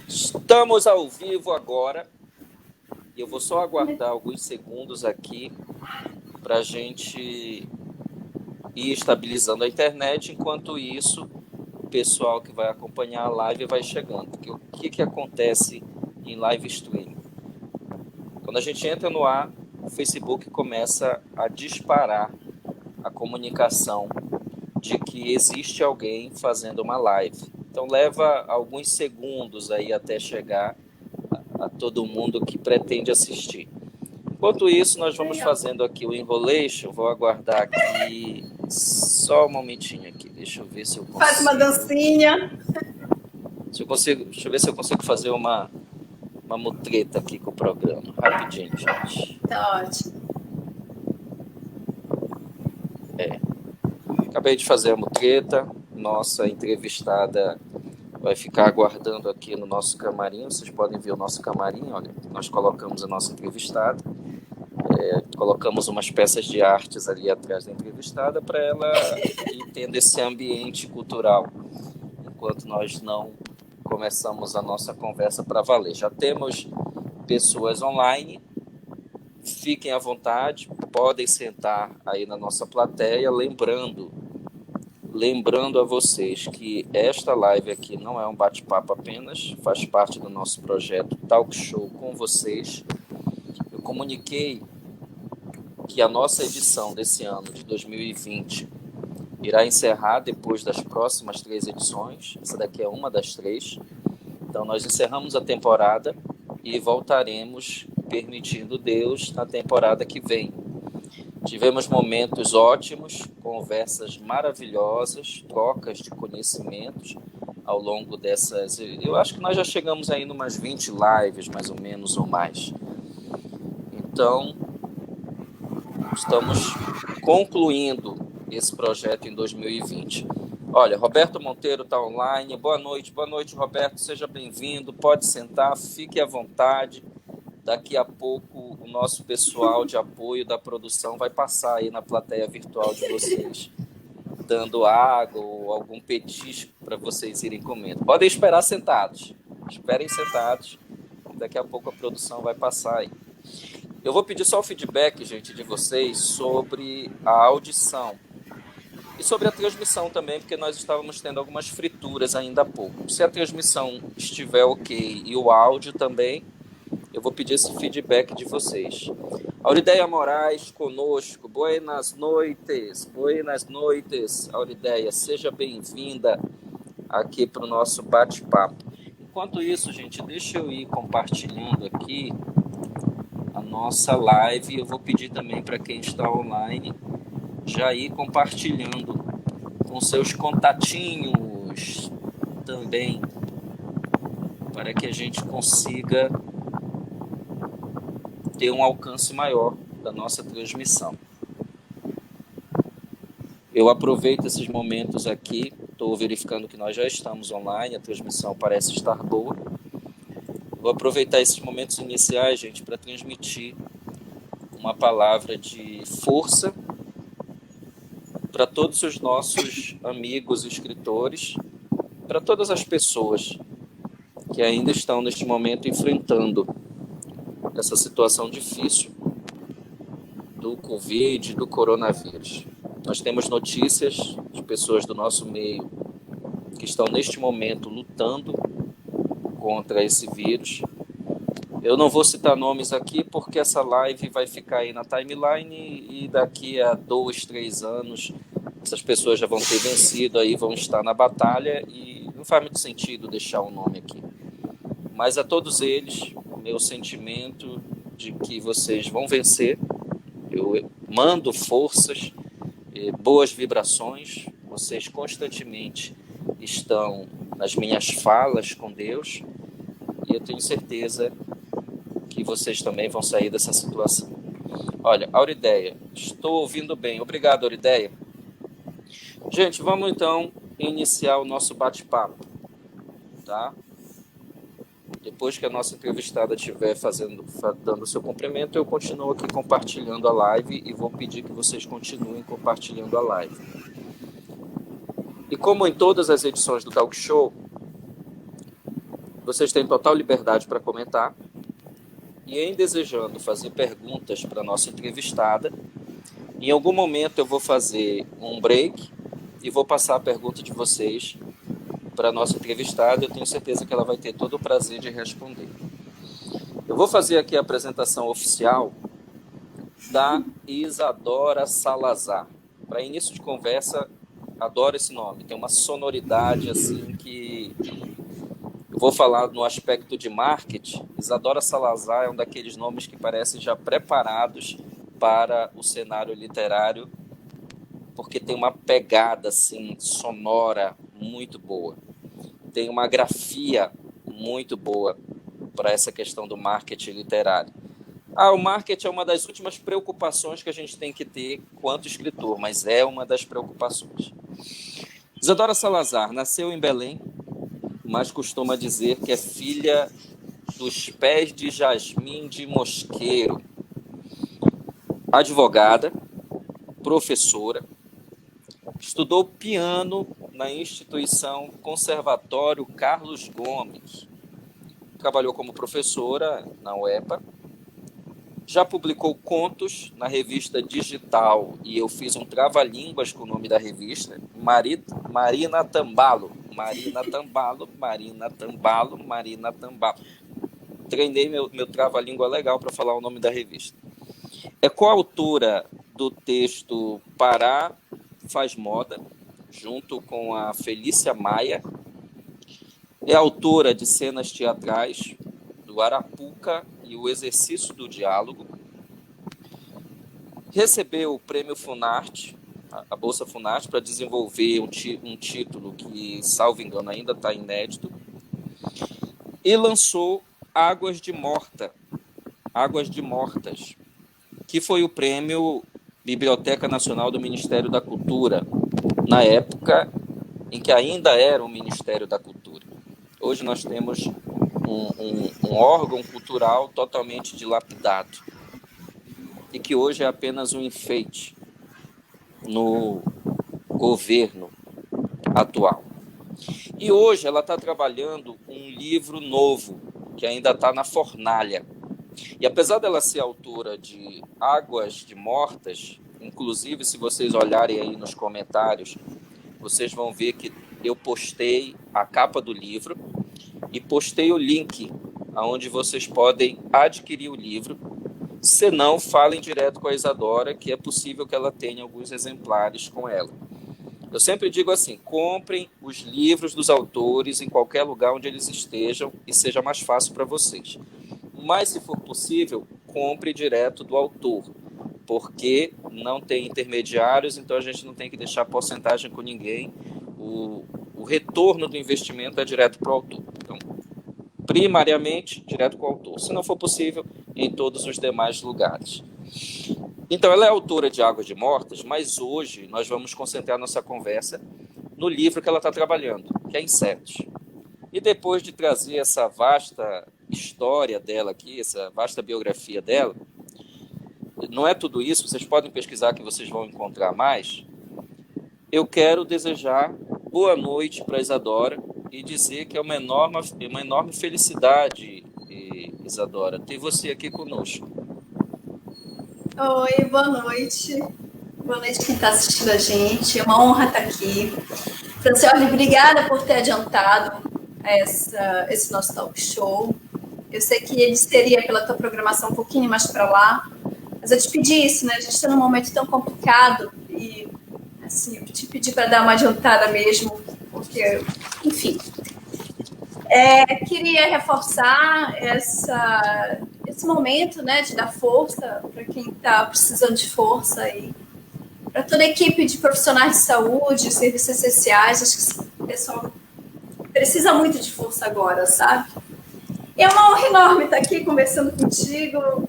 Estamos ao vivo agora e eu vou só aguardar alguns segundos aqui para a gente ir estabilizando a internet. Enquanto isso, o pessoal que vai acompanhar a live vai chegando. Porque o que acontece em live stream? Quando a gente entra no ar, o Facebook começa a disparar a comunicação de que existe alguém fazendo uma live. Então leva alguns segundos aí até chegar a todo mundo que pretende assistir. Enquanto isso, nós vamos fazendo aqui o enrolation. Vou aguardar aqui só um momentinho aqui. Deixa eu ver se eu consigo. Faz uma dancinha. Deixa eu ver se eu consigo fazer uma mutreta aqui com o programa. Rapidinho, gente. Tá ótimo. Acabei de fazer a mutreta. Nossa entrevistada vai ficar aguardando aqui no nosso camarim. Vocês podem ver o nosso camarim. Olha, nós colocamos a nossa entrevistada. Colocamos umas peças de artes ali atrás da entrevistada para ela ir tendo esse ambiente cultural, enquanto nós não começamos a nossa conversa para valer. Já temos pessoas online, fiquem à vontade, podem sentar aí na nossa plateia, lembrando a vocês que esta live aqui não é um bate-papo apenas, faz parte do nosso projeto Talk Show com vocês. Eu comuniquei que a nossa edição desse ano, de 2020, irá encerrar depois das próximas 3 edições. Essa daqui é uma das 3. Então, nós encerramos a temporada e voltaremos, permitindo Deus, na temporada que vem. Tivemos momentos ótimos, conversas maravilhosas, trocas de conhecimentos ao longo dessas... Eu acho que nós já chegamos aí em umas 20 lives, mais ou menos, ou mais. Então, estamos concluindo esse projeto em 2020. Olha, Roberto Monteiro está online. Boa noite, Roberto. Seja bem-vindo. Pode sentar, fique à vontade. Daqui a pouco o nosso pessoal de apoio da produção vai passar aí na plateia virtual de vocês, dando água ou algum petisco para vocês irem comendo. Podem esperar sentados. Esperem sentados. Daqui a pouco a produção vai passar aí. Eu vou pedir só o feedback, gente, de vocês sobre a audição e sobre a transmissão também, porque nós estávamos tendo algumas frituras ainda há pouco. Se a transmissão estiver ok e o áudio também, eu vou pedir esse feedback de vocês. Aurideia Moraes conosco. Buenas noites, Aurideia. Seja bem-vinda aqui para o nosso bate-papo. Enquanto isso, gente, deixa eu ir compartilhando aqui a nossa live. Eu vou pedir também para quem está online já ir compartilhando com seus contatinhos também, para que a gente consiga ter um alcance maior da nossa transmissão. Eu aproveito esses momentos aqui, estou verificando que nós já estamos online, a transmissão parece estar boa. Vou aproveitar esses momentos iniciais, gente, para transmitir uma palavra de força para todos os nossos amigos escritores, para todas as pessoas que ainda estão neste momento enfrentando essa situação difícil do Covid, do coronavírus. Nós temos notícias de pessoas do nosso meio que estão neste momento lutando contra esse vírus. Eu não vou citar nomes aqui porque essa live vai ficar aí na timeline e daqui a 2, 3 anos essas pessoas já vão ter vencido, aí vão estar na batalha e não faz muito sentido deixar o nome aqui. Mas a todos eles, o meu sentimento de que vocês vão vencer. Eu mando forças, boas vibrações. Vocês constantemente estão nas minhas falas com Deus e eu tenho certeza que vocês também vão sair dessa situação. Olha, Aurideia, estou ouvindo bem. Obrigado, Aurideia. Gente, vamos então iniciar o nosso bate-papo, tá? Depois que a nossa entrevistada estiver dando o seu cumprimento, eu continuo aqui compartilhando a live e vou pedir que vocês continuem compartilhando a live. E como em todas as edições do Talk Show, Vocês têm total liberdade para comentar. E em desejando fazer perguntas para a nossa entrevistada, em algum momento eu vou fazer um break e vou passar a pergunta de vocês para a nossa entrevistada. Eu tenho certeza que ela vai ter todo o prazer de responder. Eu vou fazer aqui a apresentação oficial da Isadora Salazar. Para início de conversa, adoro esse nome. Tem uma sonoridade assim que... Eu vou falar no aspecto de marketing. Isadora Salazar é um daqueles nomes que parecem já preparados para o cenário literário, porque tem uma pegada assim, sonora muito boa. Tem uma grafia muito boa para essa questão do marketing literário. O marketing é uma das últimas preocupações que a gente tem que ter quanto escritor, mas é uma das preocupações. Isadora Salazar nasceu em Belém, mas costuma dizer que é filha dos pés de jasmim de mosqueiro. Advogada, professora, estudou piano na instituição Conservatório Carlos Gomes. Trabalhou como professora na UEPA. Já publicou contos na revista digital, e eu fiz um trava-línguas com o nome da revista, Marina Tambalo. Marina Tambalo. Treinei meu trava-língua legal para falar o nome da revista. É coautora do texto Pará Faz Moda, junto com a Felícia Maia. É autora de cenas teatrais do Arapuca e o Exercício do Diálogo. Recebeu o Prêmio Funarte, a Bolsa Funarte, para desenvolver um título que, salvo engano, ainda está inédito. E lançou Águas de Mortas, que foi o prêmio Biblioteca Nacional do Ministério da Cultura, na época em que ainda era o Ministério da Cultura. Hoje nós temos um órgão cultural totalmente dilapidado e que hoje é apenas um enfeite no governo atual. E hoje ela está trabalhando um livro novo, que ainda está na fornalha. E apesar dela ser autora de Águas de Mortas, inclusive se vocês olharem aí nos comentários, vocês vão ver que eu postei a capa do livro e postei o link onde vocês podem adquirir o livro. Se não, falem direto com a Isadora, que é possível que ela tenha alguns exemplares com ela. Eu sempre digo assim, comprem os livros dos autores em qualquer lugar onde eles estejam e seja mais fácil para vocês. Mas, se for possível, compre direto do autor, porque não tem intermediários, então a gente não tem que deixar porcentagem com ninguém. O retorno do investimento é direto para o autor. Então, primariamente, direto com o autor. Se não for possível, em todos os demais lugares. Então, ela é autora de Águas de Mortas, mas hoje nós vamos concentrar nossa conversa no livro que ela está trabalhando, que é Insetos. E depois de trazer essa vasta história dela aqui, essa vasta biografia dela, não é tudo isso, vocês podem pesquisar que vocês vão encontrar mais. Eu quero desejar boa noite para a Isadora e dizer que é uma enorme felicidade, Isadora, ter você aqui conosco. Oi, boa noite. Boa noite quem está assistindo a gente. É uma honra estar aqui. Francioli, obrigada por ter adiantado esse nosso talk show. Eu sei que ele seria pela tua programação um pouquinho mais para lá, mas eu te pedi isso, né? A gente está num momento tão complicado e, assim, eu te pedi para dar uma adiantada mesmo, porque, enfim. Queria reforçar esse momento, né, de dar força para quem está precisando de força e para toda a equipe de profissionais de saúde, serviços essenciais. Acho que o pessoal precisa muito de força agora, sabe? E é uma honra enorme estar aqui conversando contigo.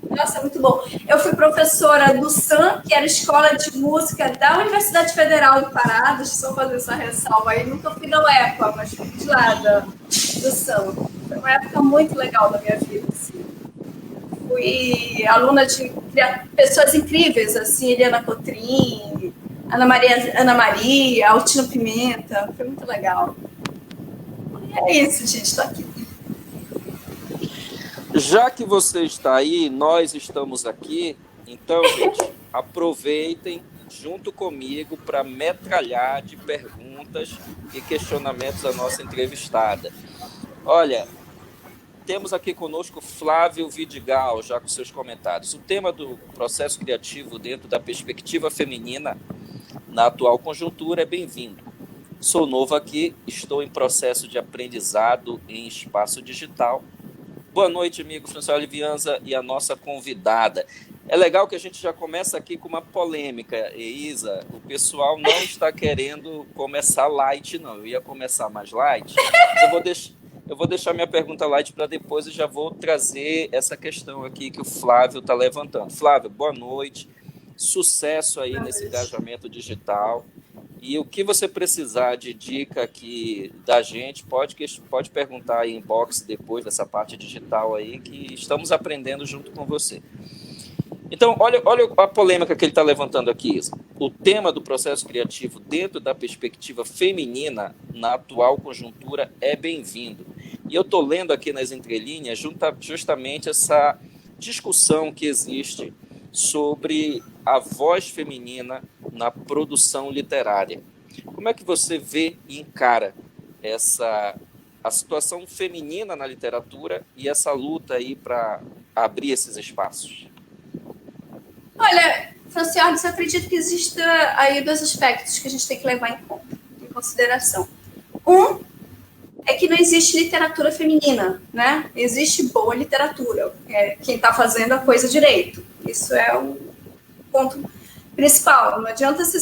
Nossa, é muito bom. Eu fui professora do SAM, que era a Escola de Música da Universidade Federal do Pará. Deixa eu só fazer essa ressalva aí. Nunca fui da UEPA, mas fui de lá do SAM. Foi uma época muito legal da minha vida, assim. Fui aluna de pessoas incríveis, assim, Eliana Cotrim, Ana Maria, Altino Pimenta. Foi muito legal. E é isso, gente. Estou aqui. Já que você está aí, nós estamos aqui, então, gente, aproveitem junto comigo para metralhar de perguntas e questionamentos a nossa entrevistada. Olha, temos aqui conosco Flávio Vidigal, já com seus comentários. O tema do processo criativo dentro da perspectiva feminina na atual conjuntura é bem-vindo. Sou novo aqui, estou em processo de aprendizado em espaço digital. Boa noite, amigo François Olivianza e a nossa convidada. É legal que a gente já começa aqui com uma polêmica, Isa. O pessoal não está querendo começar light, não. Eu ia começar mais light, mas eu vou deixar minha pergunta light para depois e já vou trazer essa questão aqui que o Flávio está levantando. Flávio, boa noite. Sucesso aí nesse engajamento digital. E o que você precisar de dica aqui da gente, pode perguntar aí em inbox depois dessa parte digital aí, que estamos aprendendo junto com você. Então, olha a polêmica que ele está levantando aqui, Isa. O tema do processo criativo dentro da perspectiva feminina na atual conjuntura é bem-vindo. E eu estou lendo aqui nas entrelinhas justamente essa discussão que existe sobre a voz feminina na produção literária. Como é que você vê e encara a situação feminina na literatura e essa luta aí para abrir esses espaços? Olha, Francione, eu acredito que exista aí dois aspectos que a gente tem que levar em consideração. Um é que não existe literatura feminina, né? Existe boa literatura, quem está fazendo a coisa direito. Isso é o ponto principal. Não adianta você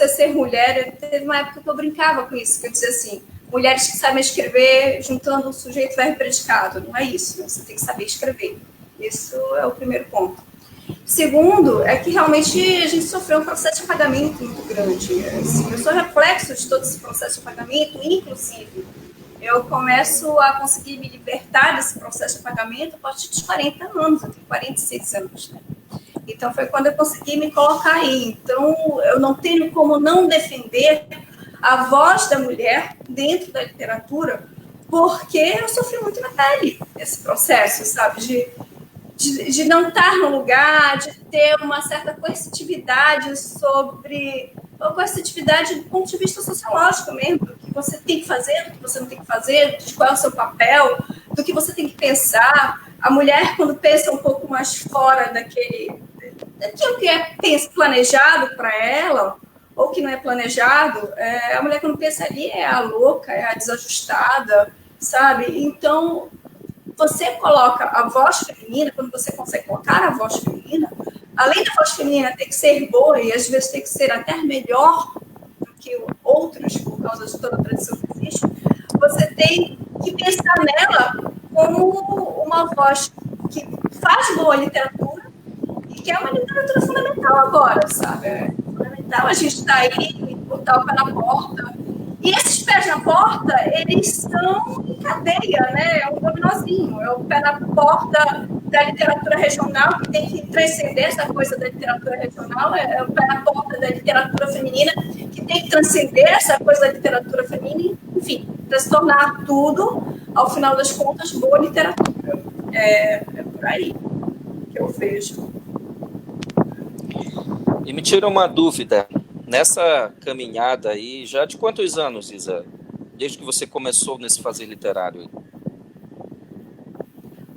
ser mulher. Teve uma época que eu brincava com isso, que eu dizia assim, mulheres que sabem escrever juntando o sujeito, verbo e predicado. Não é isso, né? Você tem que saber escrever. Isso é o primeiro ponto. Segundo, é que realmente a gente sofreu um processo de apagamento muito grande. Assim, eu sou reflexo de todo esse processo de apagamento, inclusive eu começo a conseguir me libertar desse processo de apagamento a partir dos 40 anos, eu tenho 46 anos, né? Então foi quando eu consegui me colocar aí. Então eu não tenho como não defender a voz da mulher dentro da literatura, porque eu sofri muito na pele esse processo, sabe, de não estar no lugar, de ter uma certa coercitividade coercitividade do ponto de vista sociológico mesmo, do que você tem que fazer, do que você não tem que fazer, de qual é o seu papel, do que você tem que pensar. A mulher, quando pensa um pouco mais fora daquilo que é planejado para ela, ou que não é planejado, a mulher, quando pensa ali, é a louca, é a desajustada, sabe? Então, você coloca a voz feminina, quando você consegue colocar a voz feminina, além da voz feminina ter que ser boa e às vezes ter que ser até melhor do que outros, por causa de toda a tradição que existe, você tem que pensar nela como uma voz que faz boa literatura e que é uma literatura fundamental agora, sabe? É fundamental a gente estar aí, botar o pé na porta. E esses pés na porta, eles são em cadeia, né? É um dominozinho, é o pé na porta da literatura regional, que tem que transcender essa coisa da literatura regional, é o pé na porta da literatura feminina, que tem que transcender essa coisa da literatura feminina, enfim, para se tornar tudo, ao final das contas, boa literatura. É por aí que eu vejo. E me tira uma dúvida. Nessa caminhada aí, já de quantos anos, Isa? Desde que você começou nesse fazer literário aí?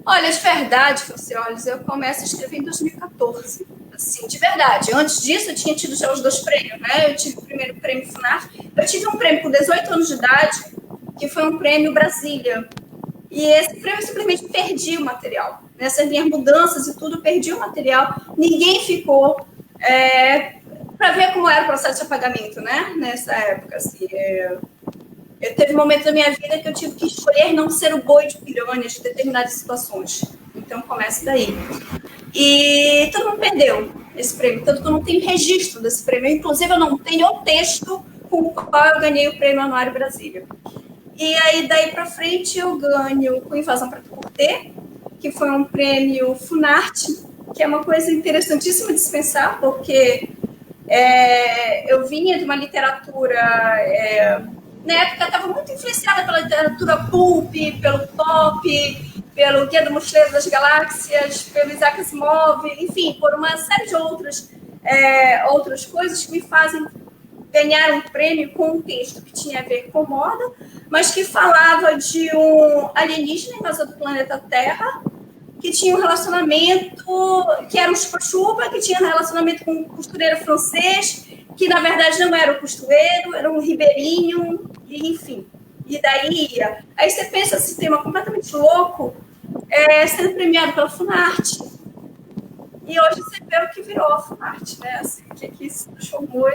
Olha, de verdade, Francioles, eu começo a escrever em 2014. Assim, de verdade. Antes disso, eu tinha tido já os 2 prêmios, né? Eu tive o primeiro prêmio FUNARTE. Eu tive um prêmio com 18 anos de idade, que foi um prêmio Brasília. E esse prêmio eu simplesmente perdi o material. Nessas minhas mudanças e tudo, eu perdi o material. Ninguém ficou para ver como era o processo de apagamento, né? Nessa época, assim. Eu teve um momento da minha vida que eu tive que escolher não ser o boi de piranha de determinadas situações. Então, começa daí. E todo mundo perdeu esse prêmio, tanto que eu não tenho registro desse prêmio. Inclusive, eu não tenho o texto com o qual eu ganhei o prêmio Anuário Brasília. E aí, daí para frente, eu ganho com Invasão para Cortê, que foi um prêmio Funarte, que é uma coisa interessantíssima de se pensar, porque eu vinha de uma literatura... na época, estava muito influenciada pela literatura pulp, pelo pop, pelo Guia do Mochileiro das Galáxias, pelo Isaac Asimov, enfim, por uma série de outras coisas que me fazem ganhar um prêmio com um texto que tinha a ver com moda, mas que falava de um alienígena invasor do planeta Terra, que tinha um relacionamento, que era um chupa-chupa, que tinha um relacionamento com um costureiro francês, que na verdade não era um costureiro, era um ribeirinho, e, enfim. E daí ia. Aí você pensa esse tema completamente louco, sendo premiado pela Funarte. E hoje você vê o que virou a Funarte, né? Assim, o que se transformou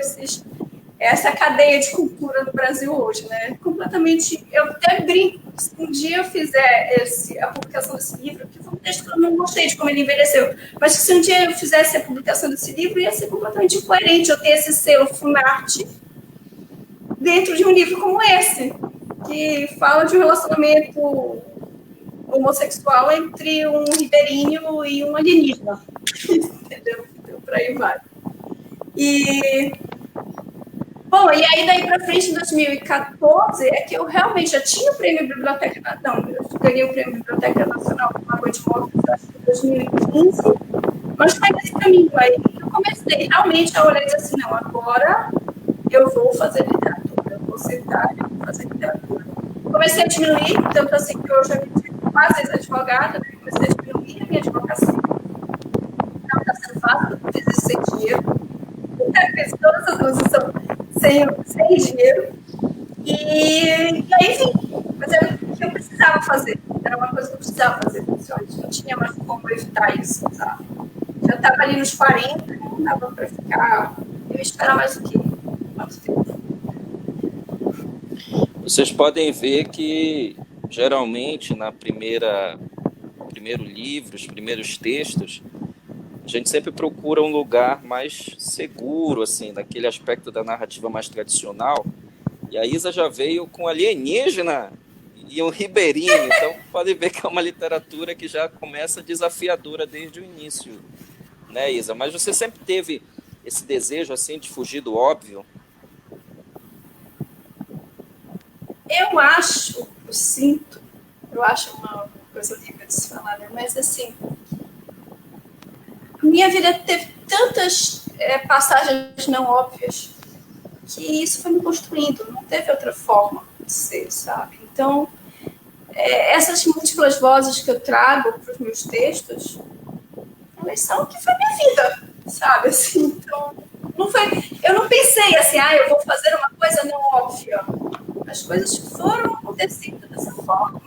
essa cadeia de cultura no Brasil hoje, né? Completamente. Eu até brinco, se um dia eu fizer a publicação desse livro, que foi um texto que eu não gostei de como ele envelheceu, mas que se um dia eu fizesse a publicação desse livro, ia ser completamente incoerente eu ter esse selo Funarte dentro de um livro como esse, que fala de um relacionamento homossexual entre um ribeirinho e um alienígena. Entendeu? Então, por aí vai. Bom, e aí daí para frente, em 2014, é que eu realmente já tinha o prêmio Biblioteca... Não, eu ganhei o prêmio Biblioteca Nacional com Lagoa de Móveis, acho que em 2015, mas foi nesse caminho aí que eu comecei realmente a olhar e dizer assim, não, agora eu vou fazer literatura, eu vou sentar e vou fazer literatura. Comecei a diminuir, tanto assim que hoje eu me quase advogada, né? Comecei a diminuir a minha advocacia. Não está sendo fácil, eu fiz isso sem dinheiro. Fiz todas essas coisas sem dinheiro. E aí, enfim, mas era o que eu precisava fazer. Era uma coisa que eu precisava fazer. Não tinha mais como evitar isso, sabe? Já estava ali nos 40, não dava para ficar. Eu ia esperar mais o quê? Mais tempo. Vocês podem ver que, geralmente, primeiro livro, os primeiros textos, a gente sempre procura um lugar mais seguro, assim, daquele aspecto da narrativa mais tradicional. E a Isa já veio com alienígena e um ribeirinho. Então, pode ver que é uma literatura que já começa desafiadora desde o início, né, Isa? Mas você sempre teve esse desejo, assim, de fugir do óbvio? Eu sinto, eu acho uma coisa linda de se falar, né? Mas assim, minha vida teve tantas passagens não óbvias que isso foi me construindo, não teve outra forma de ser, sabe? Então, essas múltiplas vozes que eu trago para os meus textos, elas são o que foi minha vida, sabe? Assim, então, eu não pensei assim, eu vou fazer uma coisa não óbvia. As coisas foram acontecendo dessa forma.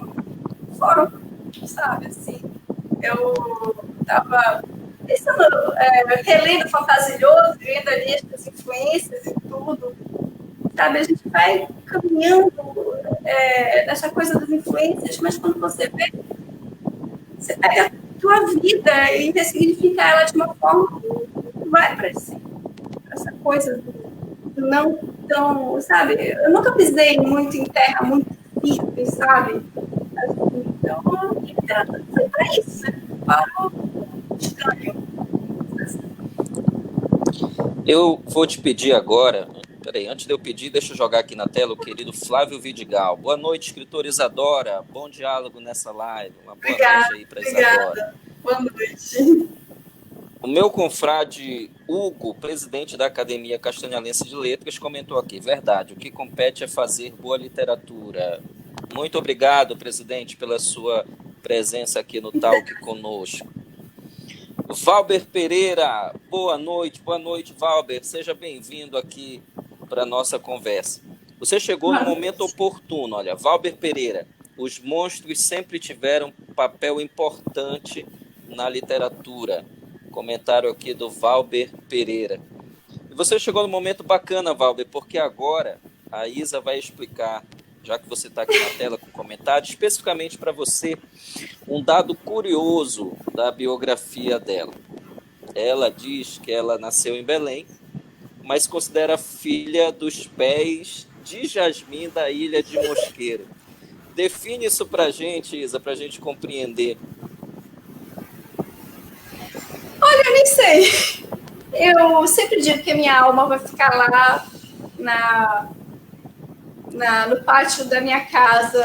Foram, sabe? Assim, eu estava relendo Fantasioso, vendo ali as influências e tudo. Sabe? A gente vai caminhando nessa coisa das influências, mas quando você vê, você pega a tua vida e ressignifica ela de uma forma que vai para essa coisa do não tão, sabe? Eu nunca pisei muito em terra muito firme, sabe? Então, a literatura foi para isso, né? Para o estranho. Eu vou te pedir agora, peraí, antes de eu pedir, deixa eu jogar aqui na tela o querido Flávio Vidigal. Boa noite, escritora Isadora. Bom diálogo nessa live. Uma boa noite aí para Isadora. Boa noite. O meu confrade Hugo, presidente da Academia Castanhalense de Letras, comentou aqui, verdade, o que compete é fazer boa literatura. Muito obrigado, presidente, pela sua presença aqui no Talk conosco. Valber Pereira, boa noite, Valber, seja bem-vindo aqui para a nossa conversa. Você chegou no momento oportuno, olha, Valber Pereira, os monstros sempre tiveram um papel importante na literatura. Comentário aqui do Valber Pereira. E você chegou no momento bacana, Valber, porque agora a Isa vai explicar, já que você está aqui na tela com comentário, especificamente para você, um dado curioso da biografia dela. Ela diz que ela nasceu em Belém, mas considera filha dos pés de Jasmim da Ilha de Mosqueiro. Define isso para a gente, Isa, para a gente compreender. Olha, eu nem sei. Eu sempre digo que a minha alma vai ficar lá no pátio da minha casa,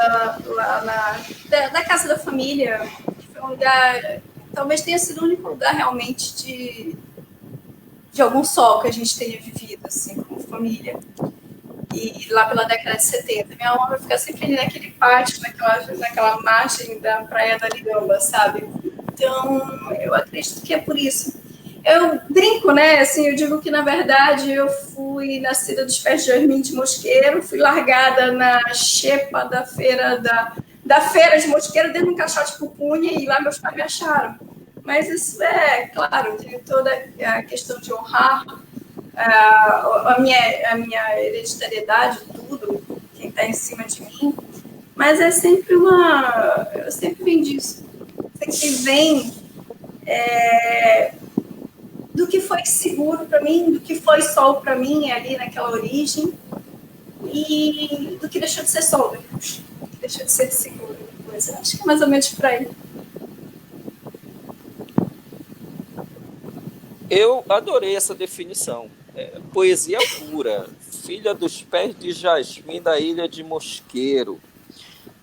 lá da casa da família, que foi um lugar, talvez tenha sido o único lugar realmente de algum sol que a gente tenha vivido, assim, como família. E lá pela década de 70. Minha mãe vai ficar sempre ali naquele pátio, naquela margem da Praia da Ligamba, sabe? Então, eu acredito que é por isso. Eu brinco, né? Assim, eu digo que, na verdade, eu fui nascida dos pés de Jasmim de Mosqueiro, fui largada na xepa da feira de Mosqueiro, dentro de um caixote de pupunha, e lá meus pais me acharam. Mas isso é, claro, tem toda a questão de honrar a minha hereditariedade, tudo, quem está em cima de mim, mas é sempre eu sempre venho disso, sempre vem do que foi seguro para mim, do que foi sol para mim ali naquela origem, e do que deixou de ser sol depois, do que deixou de ser seguro depois. Eu acho que é mais ou menos por aí. Eu adorei essa definição. Poesia pura, filha dos pés de Jasmim da Ilha de Mosqueiro.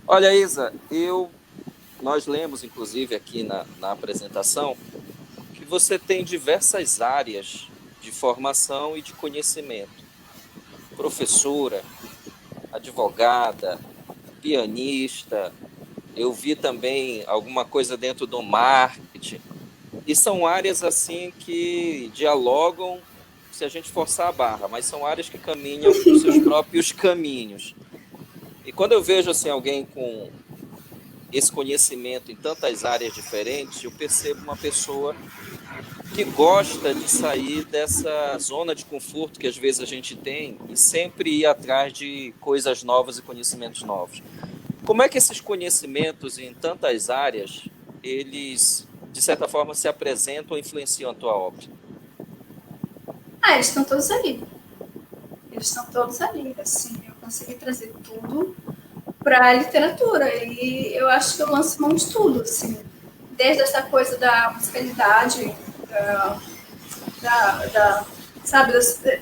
Olha, Isa, nós lemos, inclusive, aqui na apresentação, que você tem diversas áreas de formação e de conhecimento. Professora, advogada, pianista, eu vi também alguma coisa dentro do marketing. E são áreas assim que dialogam se a gente forçar a barra, mas são áreas que caminham por seus próprios caminhos. E quando eu vejo assim, alguém com esse conhecimento em tantas áreas diferentes, eu percebo uma pessoa que gosta de sair dessa zona de conforto que às vezes a gente tem e sempre ir atrás de coisas novas e conhecimentos novos. Como é que esses conhecimentos em tantas áreas, eles, de certa forma, se apresentam ou influenciam a tua obra? Eles estão todos ali. Eles estão todos ali. Assim, eu consegui trazer tudo para a literatura. E eu acho que eu lanço mão de tudo. Assim, desde essa coisa da musicalidade, sabe,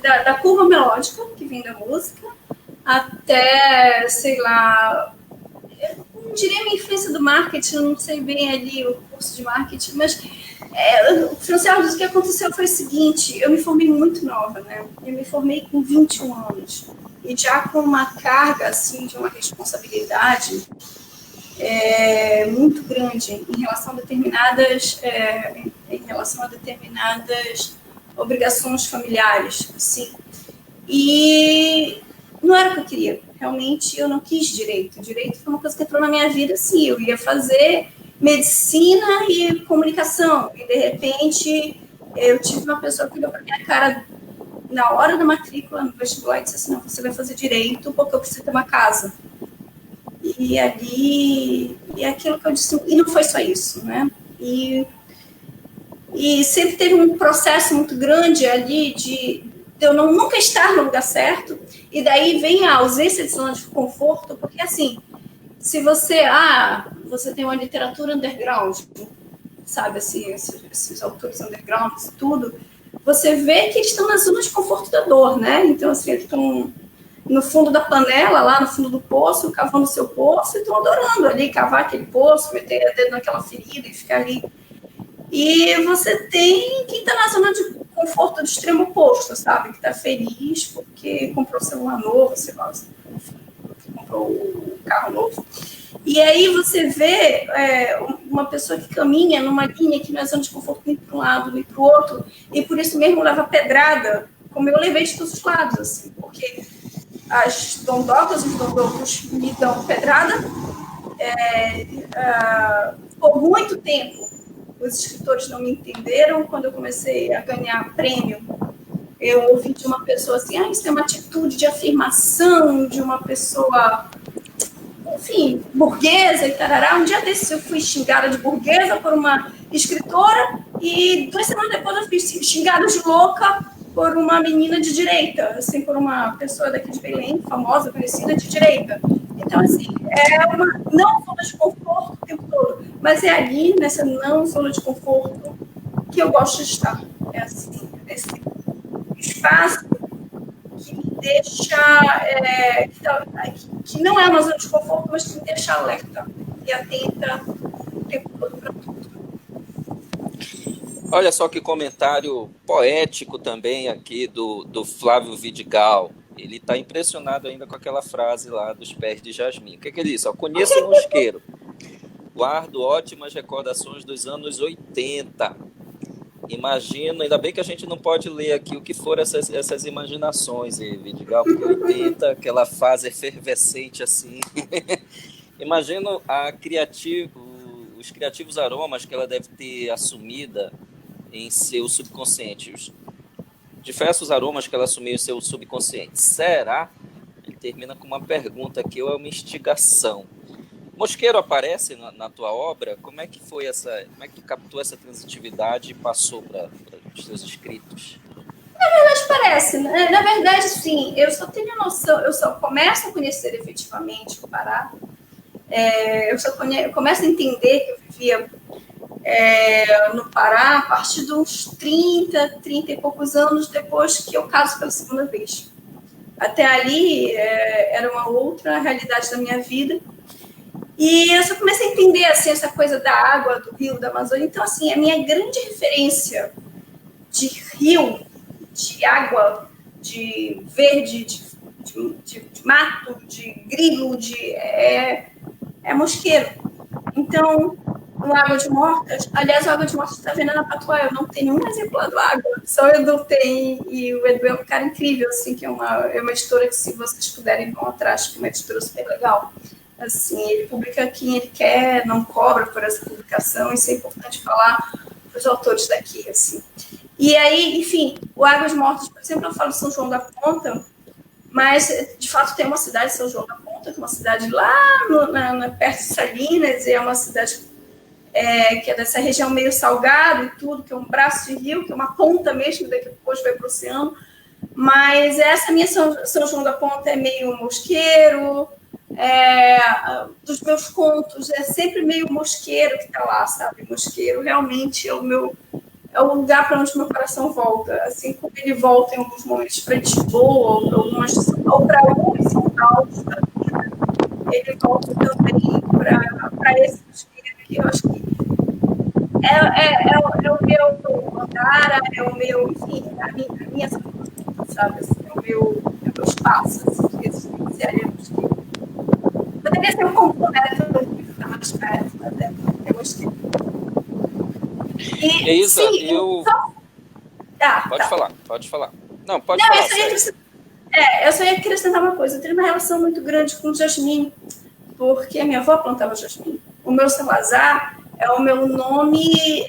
da curva melódica que vem da música, até, sei lá, eu não diria minha influência do marketing, eu não sei bem ali o curso de marketing, mas Franciel, o que aconteceu foi o seguinte, eu me formei muito nova, né? Eu me formei com 21 anos, e já com uma carga, assim, de uma responsabilidade muito grande em relação a determinadas obrigações familiares, assim. E não era o que eu queria. Realmente, eu não quis direito. Direito foi uma coisa que entrou na minha vida, assim. Eu ia fazer medicina e comunicação. E, de repente, eu tive uma pessoa que olhou para minha cara na hora da matrícula no vestibular e disse assim, não, você vai fazer direito porque eu preciso ter uma casa. E ali, e aquilo que eu disse, e não foi só isso, né? E sempre teve um processo muito grande ali de eu nunca estar no lugar certo, e daí vem a ausência de zona de conforto, porque assim, se você tem uma literatura underground, sabe, assim, esses autores undergrounds e tudo, você vê que eles estão na zona de conforto da dor, né? Então, assim, eles estão no fundo da panela, lá no fundo do poço, cavando o seu poço, e estão adorando ali cavar aquele poço, meter o dedo naquela ferida e ficar ali. E você tem quem está na zona de conforto do extremo oposto, sabe? Que está feliz porque comprou o celular novo, sei lá, comprou o carro novo. E aí você vê uma pessoa que caminha numa linha que não é zona de conforto nem para um lado nem para o outro, e por isso mesmo leva pedrada, como eu levei de todos os lados, assim, porque as dondocas e os dondocos me dão pedrada por muito tempo. Os escritores não me entenderam. Quando eu comecei a ganhar prêmio, eu ouvi de uma pessoa assim, isso é uma atitude de afirmação de uma pessoa, enfim, burguesa e tarará. Um dia desses eu fui xingada de burguesa por uma escritora e 2 semanas depois eu fui xingada de louca por uma menina de direita, assim, por uma pessoa daqui de Belém, famosa, conhecida, de direita. Então, assim, é uma não zona de conforto o tempo todo, mas é ali, nessa não zona de conforto, que eu gosto de estar. É assim, esse espaço que me deixa, que não é uma zona de conforto, mas que me deixa alerta e atenta o tempo todo para tudo. Olha só que comentário poético também aqui do Flávio Vidigal. Ele está impressionado ainda com aquela frase lá dos pés de jasmim. O que ele disse? Conheço o mosqueiro. Guardo ótimas recordações dos anos 80. Imagino, ainda bem que a gente não pode ler aqui o que foram essas imaginações, Vidigal, porque 80, aquela fase efervescente assim. Imagino os criativos aromas que ela deve ter assumida em seu subconsciente. Os diversos aromas que ela assumiu em seu subconsciente. Será? Ele termina com uma pergunta aqui, ou é uma instigação. Mosqueiro aparece na tua obra? Como é que foi como é que tu captou essa transitividade e passou para os teus escritos? Na verdade, parece. Né? Na verdade, sim, eu só tenho noção, eu só começo a conhecer efetivamente o Pará. Eu começo a entender que eu vivia no Pará a partir de uns 30 e poucos anos depois que eu caso pela segunda vez. Até ali era uma outra realidade da minha vida. E eu só comecei a entender assim, essa coisa da água, do rio, da Amazônia. Então, assim, a minha grande referência de rio, de água, de verde, de mato, de grilo, é mosqueiro. Então, o Água de Mortas, aliás, o Água de Mortas está vendo na Patuá, eu não tenho um exemplar do Água, só o Edu tem, e o Edu é um cara incrível, assim, que é uma editora que, se vocês puderem, vão atrás, que é uma editora super legal. Assim, ele publica quem ele quer, não cobra por essa publicação, isso é importante falar para os autores daqui, assim. E aí, enfim, o Águas Mortas, por exemplo, eu falo de São João da Ponta, mas, de fato, tem uma cidade, São João da Ponta, que é uma cidade lá perto de Salinas, e é uma cidade que é dessa região meio salgada e tudo, que é um braço de rio, que é uma ponta mesmo, daqui depois vai para o oceano. Mas essa minha São João da Ponta é meio mosqueiro, dos meus contos, é sempre meio mosqueiro que está lá, sabe? Mosqueiro realmente é o lugar para onde meu coração volta, assim como ele volta em alguns momentos para Lisboa, ou para alguns São Paulo da vida, ele volta também para esse mosqueiro que eu acho que é o meu andara, é o meu, enfim, a minha sabe? Assim, é o meu espaço, assim, que existenciaria mosqueiro. Poderia ser um complemento que fica mais perto, até, porque eu gostei. E Isa, pode falar. Não, pode falar. Eu só ia acrescentar uma coisa. Eu tenho uma relação muito grande com o jasmim, porque a minha avó plantava jasmim. O meu Salazar é o meu nome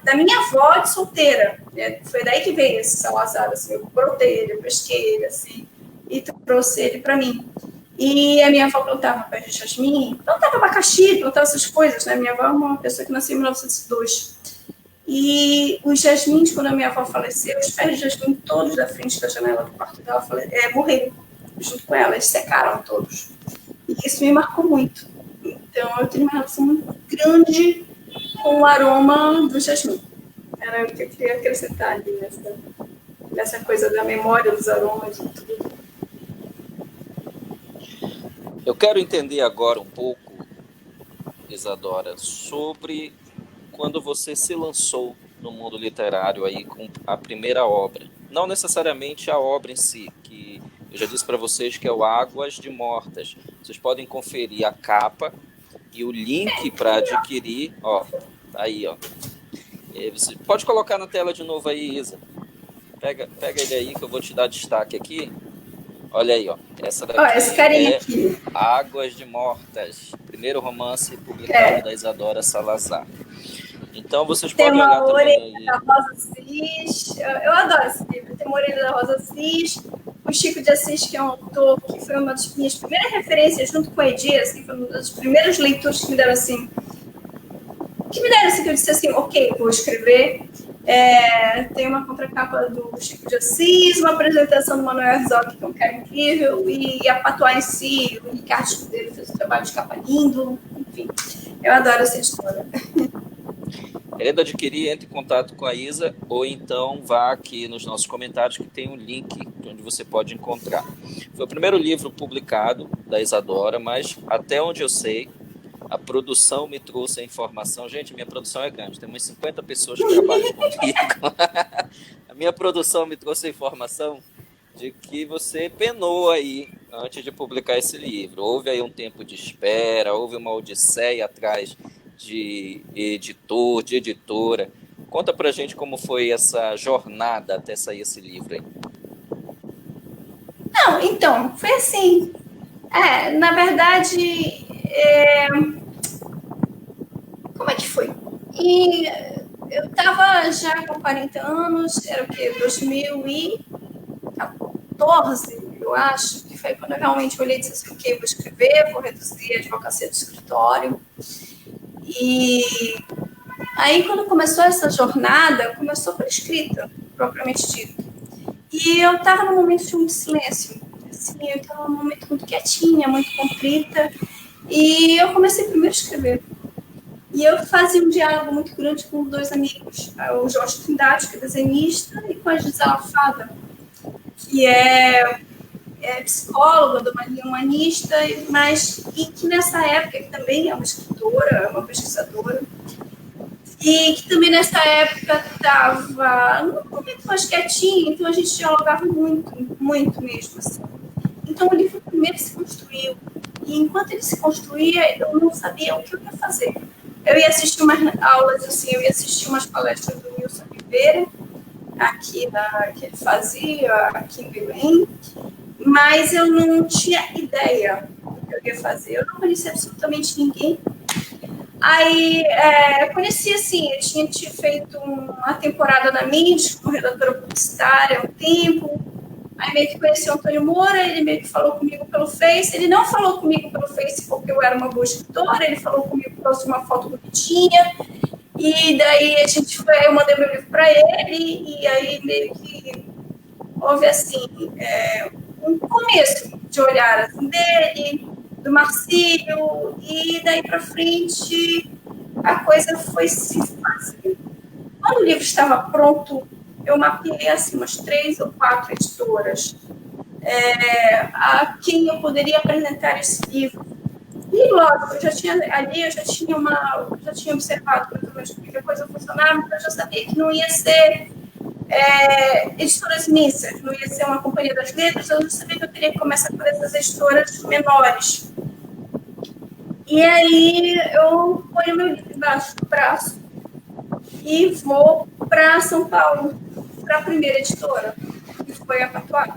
da minha avó de solteira. Foi daí que veio esse Salazar. Assim, eu brotei ele, eu pesquei ele, assim, e trouxe ele para mim. E a minha avó plantava pé de jasmim, plantava abacaxi, plantava essas coisas, né? Minha avó é uma pessoa que nasceu em 1902. E os jasmins, quando a minha avó faleceu, os pés de jasmim todos da frente da janela do quarto dela morreram junto com ela, eles secaram todos. E isso me marcou muito. Então, eu tenho uma relação muito grande com o aroma do jasmim. Era o que eu queria acrescentar ali nessa coisa da memória dos aromas e tudo. Eu quero entender agora um pouco, Isadora, sobre quando você se lançou no mundo literário aí com a primeira obra. Não necessariamente a obra em si, que eu já disse para vocês que é o Águas de Mortas. Vocês podem conferir a capa e o link para adquirir, ó, tá aí, ó. Você pode colocar na tela de novo aí, Isa. Pega ele aí que eu vou te dar destaque aqui. Olha aí, ó. Essa daqui esse carinha aqui. Águas de Mortas, primeiro romance publicado da Isadora Salazar. Então, vocês podem olhar também aí. Da Rosa Cis. Eu adoro esse livro. Tem uma orelha da Rosa Cis. O Chico de Assis, que é um autor que foi uma das minhas primeiras referências, junto com a Edir, assim, foi uma das primeiras leituras que me deram assim. Que eu disse assim, ok, vou escrever. Tem uma contracapa do Chico de Assis, uma apresentação do Manuel Herzog, que é um cara incrível, e a Patuá em si, o Ricardo Escudeiro fez um trabalho de capa lindo, enfim. Eu adoro essa história. Querendo adquirir, entre em contato com a Isa, ou então vá aqui nos nossos comentários que tem um link onde você pode encontrar. Foi o primeiro livro publicado da Isadora, mas até onde eu sei, a produção me trouxe a informação. Gente, minha produção é grande, tem umas 50 pessoas que trabalham comigo. A minha produção me trouxe a informação de que você penou aí antes de publicar esse livro. Houve aí um tempo de espera, houve uma odisseia atrás de editor, de editora. Conta pra gente como foi essa jornada até sair esse livro aí. Não, então, foi assim. Na verdade, como é que foi? E eu estava já com 40 anos, era o quê? 2014, eu acho, que foi quando eu realmente olhei e disse assim, ok, vou escrever, vou reduzir a advocacia do escritório. E aí, quando começou essa jornada, começou pela escrita, propriamente dito. E eu estava num momento de muito silêncio. Assim, eu estava num momento muito quietinha, muito contrita. E eu comecei primeiro a escrever. E eu fazia um diálogo muito grande com dois amigos, o Jorge Trindade, que é desenhista, e com a Gisela Fada, que é psicóloga, humanista, e que nessa época que também é uma escritora, uma pesquisadora, e que também nessa época estava num momento mais quietinho, então a gente dialogava muito, muito mesmo. Assim. Então o livro primeiro se construiu, e enquanto ele se construía, eu não sabia o que eu ia fazer. Eu ia assistir umas aulas, assim, eu ia assistir umas palestras do Nilson Oliveira, que ele fazia aqui em Belém, mas eu não tinha ideia do que eu ia fazer. Eu não conhecia absolutamente ninguém. Aí, conheci, assim, eu tinha feito uma temporada na Mint, como redatora publicitária, há um tempo. Aí meio que conheci o Antônio Moura, ele meio que falou comigo pelo Face. Ele não falou comigo pelo Face porque eu era uma boa escritora, ele falou comigo por causa de uma foto bonitinha. E daí eu mandei meu livro para ele, e aí meio que houve, assim, um começo de olhar assim, dele, do Marcílio, e daí para frente a coisa foi se fazendo. Quando o livro estava pronto, eu mapeei assim, umas 3 ou 4 editoras a quem eu poderia apresentar esse livro. E, lógico, eu já tinha observado mais ou menos como a coisa funcionava, então eu já sabia que não ia ser editoras missas, não ia ser uma companhia das letras, eu já sabia que eu teria que começar por essas editoras menores. E aí eu ponho meu livro embaixo do braço e vou para São Paulo, para a primeira editora, que foi a Patois.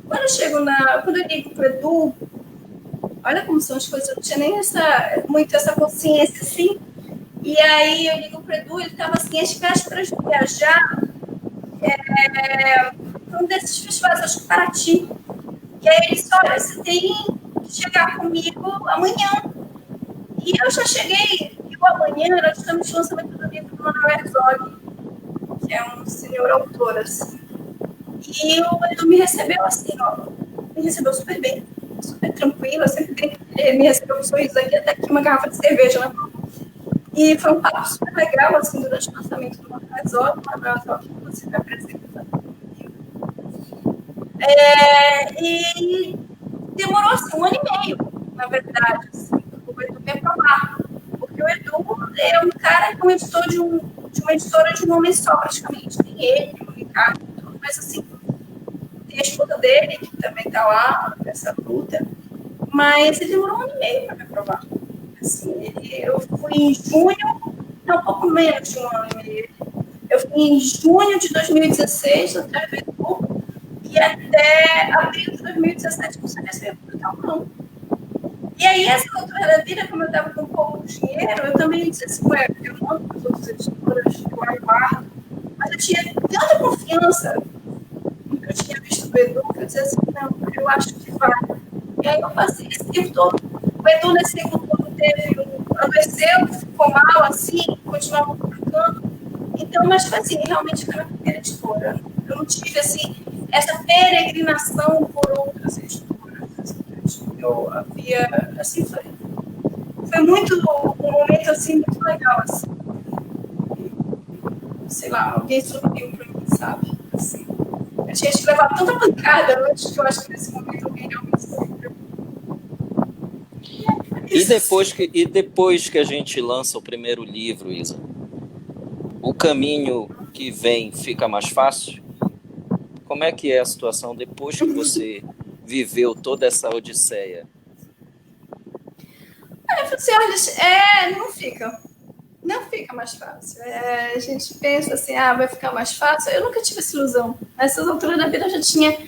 Quando eu ligo para o Edu, olha como são as coisas, eu não tinha nem muito essa consciência assim. E aí eu ligo para o Edu, ele estava assim, às vésperas de viajar, um desses festivais, acho que Paraty. E aí ele disse, olha, você tem que chegar comigo amanhã. E eu já cheguei, e amanhã nós estamos no lançamento do livro do Manuel Herzog, que é um senhor autor, assim. E o Edu me recebeu assim, me recebeu super bem, super tranquilo, sempre me recebeu com um sorriso aqui, até aqui uma garrafa de cerveja na mão. E foi um papo super legal, assim, durante o lançamento do Manuel Herzog, que você me apresenta. E demorou, assim, 1 ano e meio, na verdade, assim, o Edu me aprovar. Porque o Edu é um cara que é um editor de uma editora de um homem só, praticamente. Tem ele, o Ricardo, tudo, mas, assim, tem a esposa dele, que também está lá nessa luta. Mas ele demorou 1 ano e meio para me aprovar. Assim, eu fui em junho, não, um pouco menos de 1 ano e meio. Eu fui em junho de 2016, até o Edu, e até abril de 2017 você recebeu publicar o não. E aí, essa altura da vida, como eu estava com pouco dinheiro, eu também disse assim, eu mando para as outras editoras, eu aguardo. Mas eu tinha tanta confiança no que eu tinha visto do Edu, que eu disse assim, não, eu acho que vai. E aí eu passei esse tempo todo. O Edu, nesse tempo todo, adoeceu, ficou mal, assim, continuava publicando. Então, mas foi assim, realmente foi a minha primeira editora. Eu não tive, assim, essa peregrinação por outras editoras. Eu havia, assim, foi muito, um momento, assim, muito legal, assim. Sei lá, alguém sorriu para mim, sabe? Assim, tinha que levar tanta pancada antes que eu acho que nesse momento alguém realmente se E depois que a gente lança o primeiro livro, Isa, o caminho que vem fica mais fácil? Como é que é a situação depois que você viveu toda essa odisseia? Eu falei assim, olha, não fica mais fácil. A gente pensa assim, vai ficar mais fácil. Eu nunca tive essa ilusão. Nessas alturas da vida eu já tinha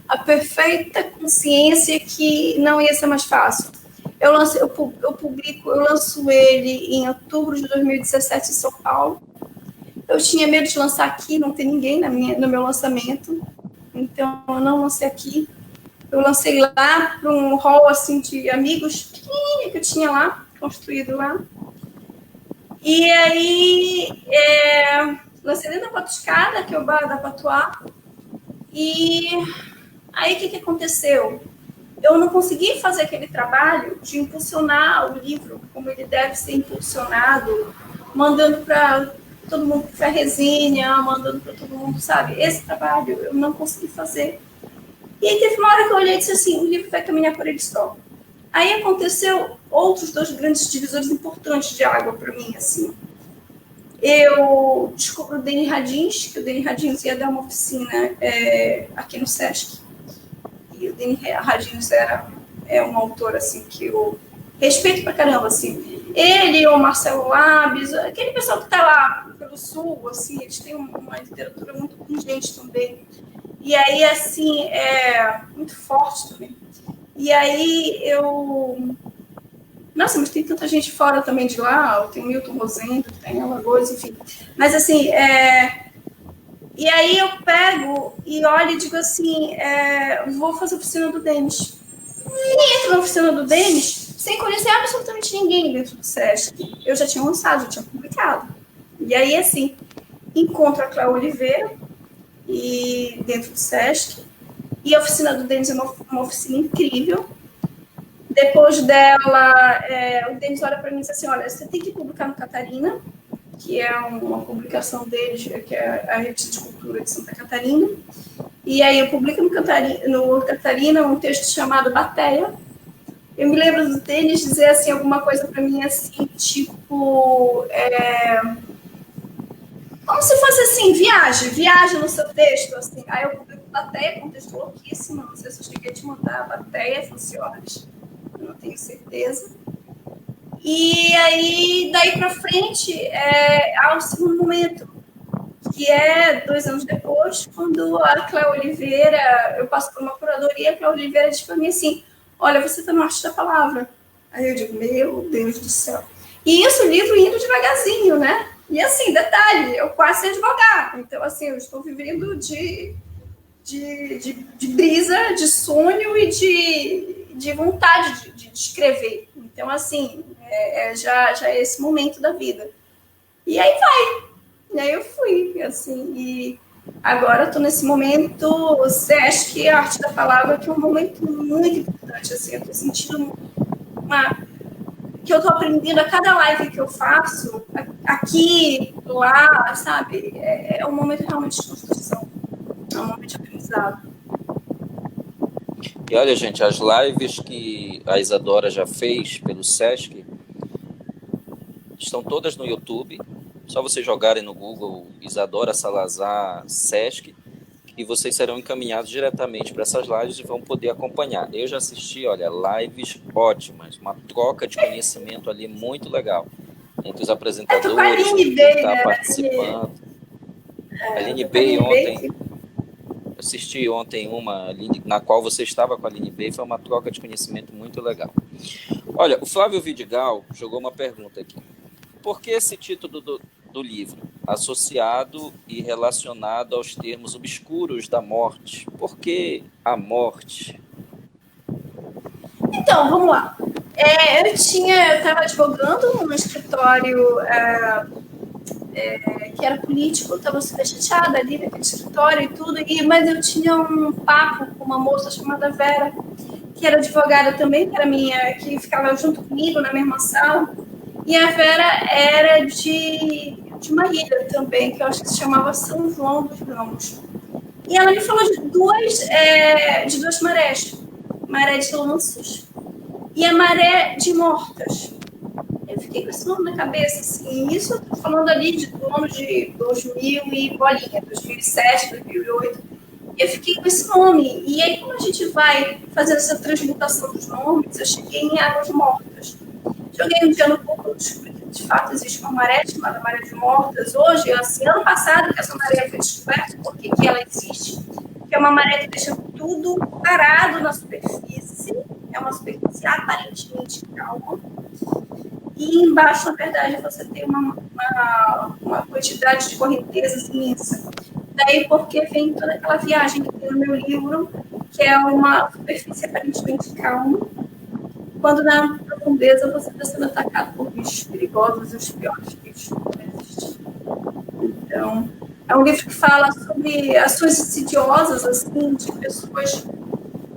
a perfeita consciência que não ia ser mais fácil. Eu lanço ele em outubro de 2017 em São Paulo. Eu tinha medo de lançar aqui, não tem ninguém no meu lançamento. Então, eu não lancei aqui. Eu lancei lá para um hall assim, de amigos pequenininho que eu tinha lá, construído lá. E aí, lancei dentro da Patuscada, que é o bar da Patuá. E aí, o que aconteceu? Eu não consegui fazer aquele trabalho de impulsionar o livro como ele deve ser impulsionado, mandando para todo mundo para a resenha, mandando para todo mundo, sabe? Esse trabalho eu não consegui fazer. E aí teve uma hora que eu olhei e disse assim, o livro vai caminhar por ele só. Aí aconteceu outros 2 grandes divisores importantes de água para mim, assim. Eu descobri o Deni Radins, que o Deni Radins ia dar uma oficina aqui no Sesc. E o Deni Radins é um autor, assim, que eu respeito pra caramba, assim. Ele, o Marcelo Labes, aquele pessoal que tá lá pelo Sul, assim, eles têm uma literatura muito pungente também. E aí, assim, é muito forte também. E aí, Nossa, mas tem tanta gente fora também de lá, tem o Milton Rosendo, tem Alagoas, enfim. Mas, assim, E aí eu pego e olho e digo assim, vou fazer a oficina do Denis. E entro na oficina do Denis sem conhecer absolutamente ninguém dentro do Sesc. Eu já tinha lançado, já tinha publicado. E aí, assim, encontro a Cléo Oliveira dentro do Sesc. E a oficina do Denis é uma oficina incrível. Depois dela, o Denis olha para mim e diz assim, olha, você tem que publicar no Catarina, que é uma publicação deles, que é a Revista de Cultura de Santa Catarina. E aí eu publico no Catarina um texto chamado Bateia. Eu me lembro deles dizer assim, alguma coisa para mim assim, tipo... como se fosse assim, viaje no seu texto. Assim. Aí eu publico Bateia, com um texto louquíssimo, não sei se eu cheguei a te mandar Bateia, funciones, eu não tenho certeza. E aí, daí para frente, há um segundo momento, que 2 anos depois, quando a Cléo Oliveira, eu passo por uma curadoria, a Cléo Oliveira diz para mim assim, olha, você está no Arte da Palavra. Aí eu digo, meu Deus do céu. E isso, o livro indo devagarzinho, né? E assim, detalhe, eu quase sei advogar. Então, assim, eu estou vivendo de brisa, de sonho e de vontade de escrever. Então, assim, já é esse momento da vida. E aí vai. E aí eu fui, assim, e agora eu estou nesse momento, Sesc, a Arte da Palavra, que é um momento muito importante, assim, eu estou sentindo que eu estou aprendendo a cada live que eu faço, aqui, lá, sabe? É um momento realmente de construção, é um momento de aprendizado. E olha, gente, as lives que a Isadora já fez pelo Sesc estão todas no YouTube. Só vocês jogarem no Google Isadora Salazar Sesc e vocês serão encaminhados diretamente para essas lives e vão poder acompanhar. Eu já assisti, olha, lives ótimas, uma troca de conhecimento ali muito legal entre os apresentadores, quem está participando. A Aline Bey ontem, assisti ontem uma na qual você estava com a Aline Bey, foi uma troca de conhecimento muito legal. Olha, o Flávio Vidigal jogou uma pergunta aqui. Por que esse título do livro, associado e relacionado aos termos obscuros da morte? Por que a morte? Então, vamos lá. Eu estava advogando num escritório que era político, eu estava super chateada ali naquele escritório e tudo, mas eu tinha um papo com uma moça chamada Vera, que era advogada também, que ficava junto comigo na mesma sala. E a Vera era de uma ilha também, que eu acho que se chamava São João dos Ramos. E ela me falou de duas marés. Maré de lanços e a maré de mortas. Eu fiquei com esse nome na cabeça, assim. Isso eu tô falando ali do ano de 2000 e bolinha, 2007, 2008. E eu fiquei com esse nome. E aí, como a gente vai fazendo essa transmutação dos nomes, eu cheguei em Águas Mortas. Joguei um dia no Google, descobri que de fato existe uma maré chamada Maré de Mortas. Hoje, assim, ano passado que essa maré foi descoberta, por que ela existe? Que é uma maré que deixa tudo parado na superfície. É uma superfície aparentemente calma. E embaixo, na verdade, você tem uma quantidade de correntezas imensa. Daí porque vem toda aquela viagem que tem no meu livro, que é uma superfície aparentemente calma, quando na profundeza você está sendo atacado por bichos perigosos e os piores bichos que existem. Então, é um livro que fala sobre ações insidiosas, assim, de pessoas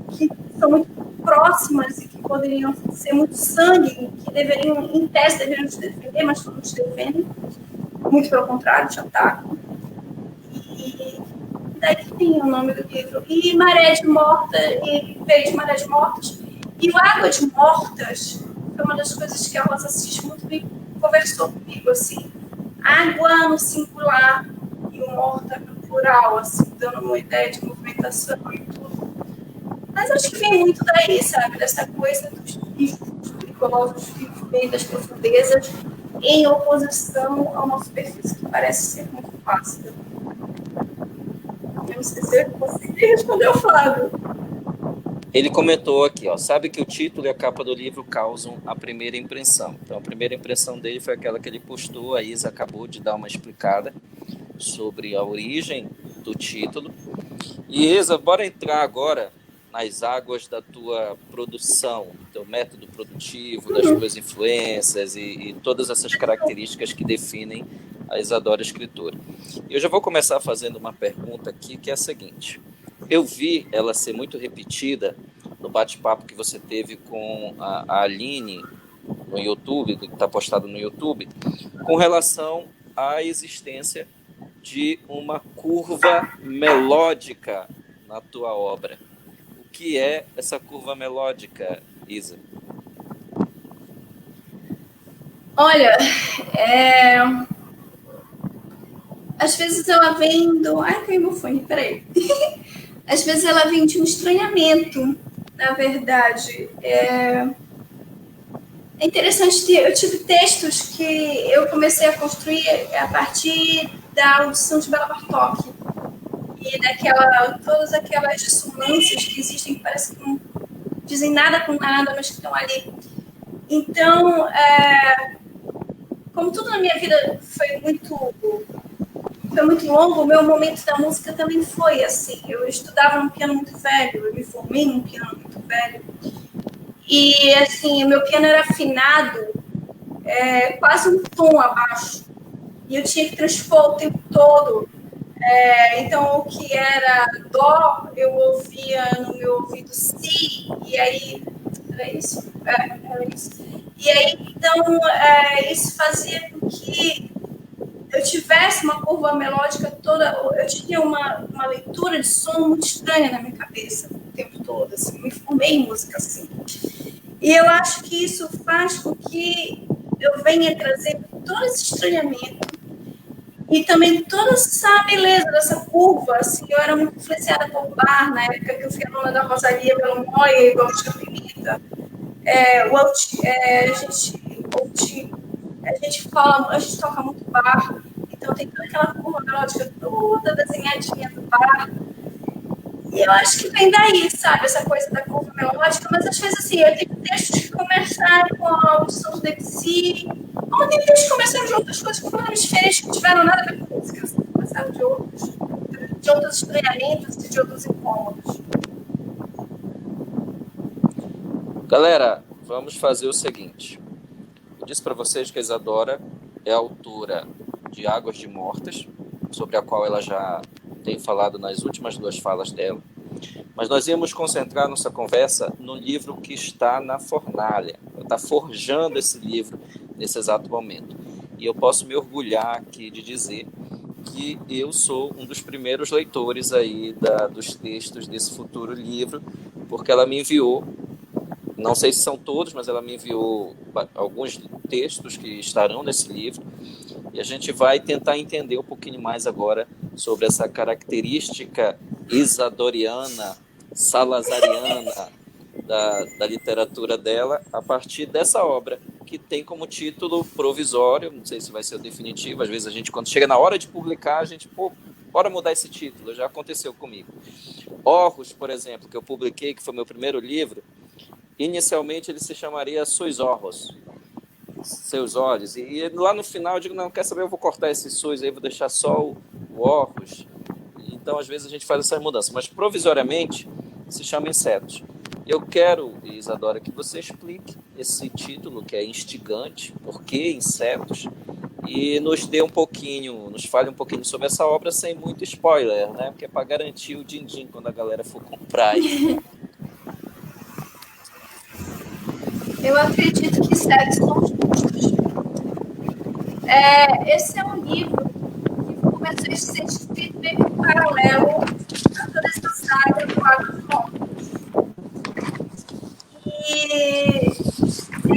que são muito próximas e que poderiam ser muito sangue, que deveriam, em tese, deveriam te defender, mas não te defendem. Muito pelo contrário, te atacam. E daí que tem o nome do livro. E Maré de Morta, e veio de Maré de Mortas. E o Água de Mortas foi uma das coisas que a Rosa Cis muito bem conversou comigo, assim. Água no singular e o morta no plural, assim, dando uma ideia de movimentação e tudo. Mas acho que vem muito daí, sabe? Dessa coisa dos bichos perigosos que vêm das profundezas em oposição a uma superfície que parece ser muito fácil. Eu não sei se eu consegui responder o Flávio. Ele comentou aqui, ó, sabe que o título e a capa do livro causam a primeira impressão. Então, a primeira impressão dele foi aquela que ele postou, a Isa acabou de dar uma explicada sobre a origem do título. E Isa, bora entrar agora nas águas da tua produção, do teu método produtivo, das tuas influências e todas essas características que definem a Isadora escritora. Eu já vou começar fazendo uma pergunta aqui, que é a seguinte. Eu vi ela ser muito repetida no bate-papo que você teve com a Aline no YouTube, que está postado no YouTube, com relação à existência de uma curva melódica na tua obra. O que é essa curva melódica, Isa? Olha, às vezes ela vem do... Ai, caiu meu fone, peraí. Às vezes ela vem de um estranhamento, na verdade. É interessante, eu tive textos que eu comecei a construir a partir da audição de Bela Bartók. E todas aquelas dissonâncias que existem, que parece que não dizem nada com nada, mas que estão ali. Então, como tudo na minha vida foi muito longo, o meu momento da música também foi assim. Eu estudava num piano muito velho, eu me formei num piano muito velho. E, assim, o meu piano era afinado, quase um tom abaixo. E eu tinha que transpor o tempo todo. Então, o que era dó, eu ouvia no meu ouvido si, e aí... Era isso? Era isso. E aí, então, isso fazia com que eu tivesse uma curva melódica toda... Eu tinha uma leitura de som muito estranha na minha cabeça o tempo todo. Assim, me formei em música assim. E eu acho que isso faz com que eu venha trazendo todo esse estranhamento e também toda essa beleza dessa curva. Assim, eu era muito influenciada por bar, na época que eu fui aluna da Rosalia pelo Moia e Baltica Pimenta. A gente toca muito bar, então tem toda aquela curva melódica toda desenhadinha do bar. E eu acho que vem daí, sabe, essa coisa da curva melódica, mas às vezes assim, eu tenho textos que começaram com a audição do Debussy, ou tem textos que começaram de outras coisas completamente diferentes, que não tiveram nada a ver com música, assim, começaram de outros estranhamentos e de outros incômodos. Galera, vamos fazer o seguinte. Eu disse para vocês que a Isadora é autora de Águas de Mortas, sobre a qual ela já tem falado nas últimas 2 falas dela. Mas nós íamos concentrar nossa conversa no livro que está na fornalha. Ela está forjando esse livro nesse exato momento. E eu posso me orgulhar aqui de dizer que eu sou um dos primeiros leitores aí dos textos desse futuro livro, porque ela me enviou, não sei se são todos, mas ela me enviou alguns textos que estarão nesse livro, e a gente vai tentar entender um pouquinho mais agora sobre essa característica isadoriana, salazariana da literatura dela, a partir dessa obra, que tem como título provisório, não sei se vai ser o definitivo, às vezes a gente, quando chega na hora de publicar, a gente, bora mudar esse título, já aconteceu comigo. Horus, por exemplo, que eu publiquei, que foi meu primeiro livro, inicialmente ele se chamaria Sois Horus, seus olhos, e lá no final eu digo, não, quer saber, eu vou cortar esses sois aí, vou deixar só o Horus. Então às vezes a gente faz essas mudanças, mas provisoriamente se chama Insetos. Eu quero, Isadora, que você explique esse título que é instigante, por que insetos, e nos fale um pouquinho sobre essa obra sem muito spoiler, né? Porque é para garantir o din-din quando a galera for comprar aí. Eu acredito que insetos são justos. Esse é um livro que começou a ser escrito meio que paralelo a toda essa saga do Agro. E é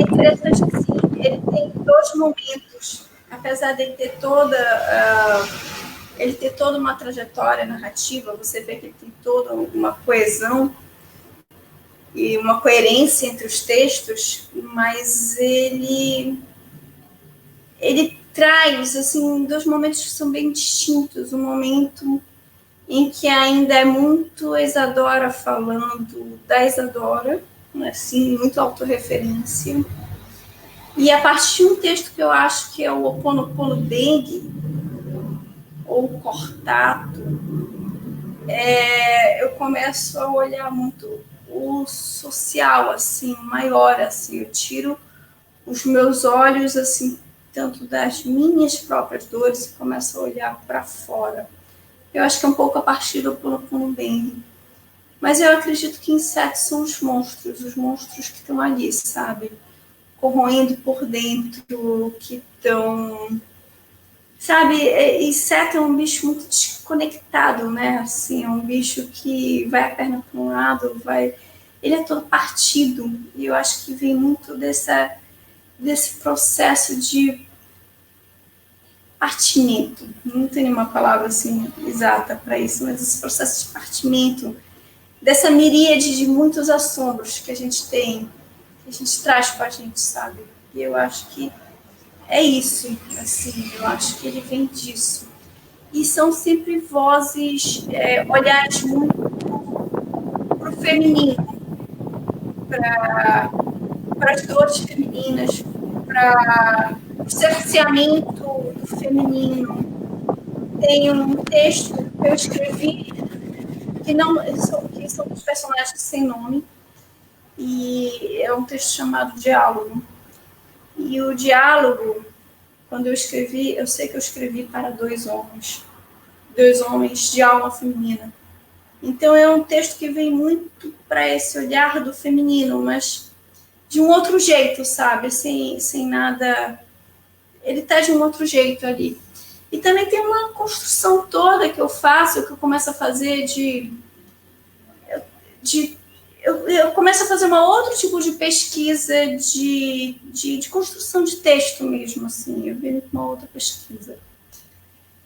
interessante que assim, ele tem dois momentos, apesar de ele ter toda uma trajetória narrativa, você vê que ele tem toda uma coesão e uma coerência entre os textos, mas ele traz assim dois momentos que são bem distintos. Um momento em que ainda é muito Isadora falando da Isadora, assim, muito autorreferência. E a partir de um texto que eu acho que é o Ho Oponopono Dengue, ou Cortato, eu começo a olhar muito o social, assim, maior, assim, eu tiro os meus olhos, assim, tanto das minhas próprias dores e começo a olhar para fora. Eu acho que é um pouco a partir do Ho Oponopono Dengue. Mas eu acredito que insetos são os monstros que estão ali, sabe? Corroendo por dentro, que estão... Sabe, inseto é um bicho muito desconectado, né? Assim, é um bicho que vai a perna para um lado, ele é todo partido. E eu acho que vem muito desse processo de partimento. Não tem nenhuma palavra assim exata para isso, mas esse processo de partimento, dessa miríade de muitos assombros que a gente tem, que a gente traz com a gente, sabe? E eu acho que é isso, assim, eu acho que ele vem disso. E são sempre vozes, olhares muito para o feminino, para as dores femininas, para o cerceamento do feminino. Tem um texto que eu escrevi que são os personagens sem nome, e é um texto chamado Diálogo. E o diálogo, quando eu escrevi, eu sei que eu escrevi para dois homens de alma feminina. Então é um texto que vem muito para esse olhar do feminino, mas de um outro jeito, sabe? Sem nada. Ele está de um outro jeito ali. E também tem uma construção toda que eu faço, que eu começo a fazer eu começo a fazer um outro tipo de pesquisa de construção de texto mesmo, assim, eu venho com uma outra pesquisa.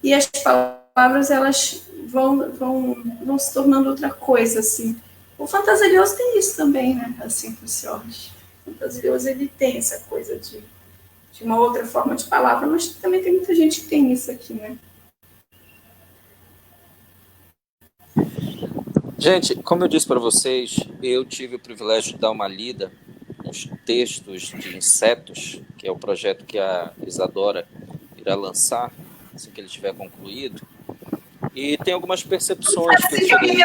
E as palavras, elas vão se tornando outra coisa, assim. O fantasilioso tem isso também, né, assim, Prussiorge. O fantasilioso, ele tem essa coisa de uma outra forma de palavra, mas também tem muita gente que tem isso aqui, né. Gente, como eu disse para vocês, eu tive o privilégio de dar uma lida nos textos de Insetos, que é o projeto que a Isadora irá lançar, assim que ele estiver concluído. E tem algumas percepções que eu tirei.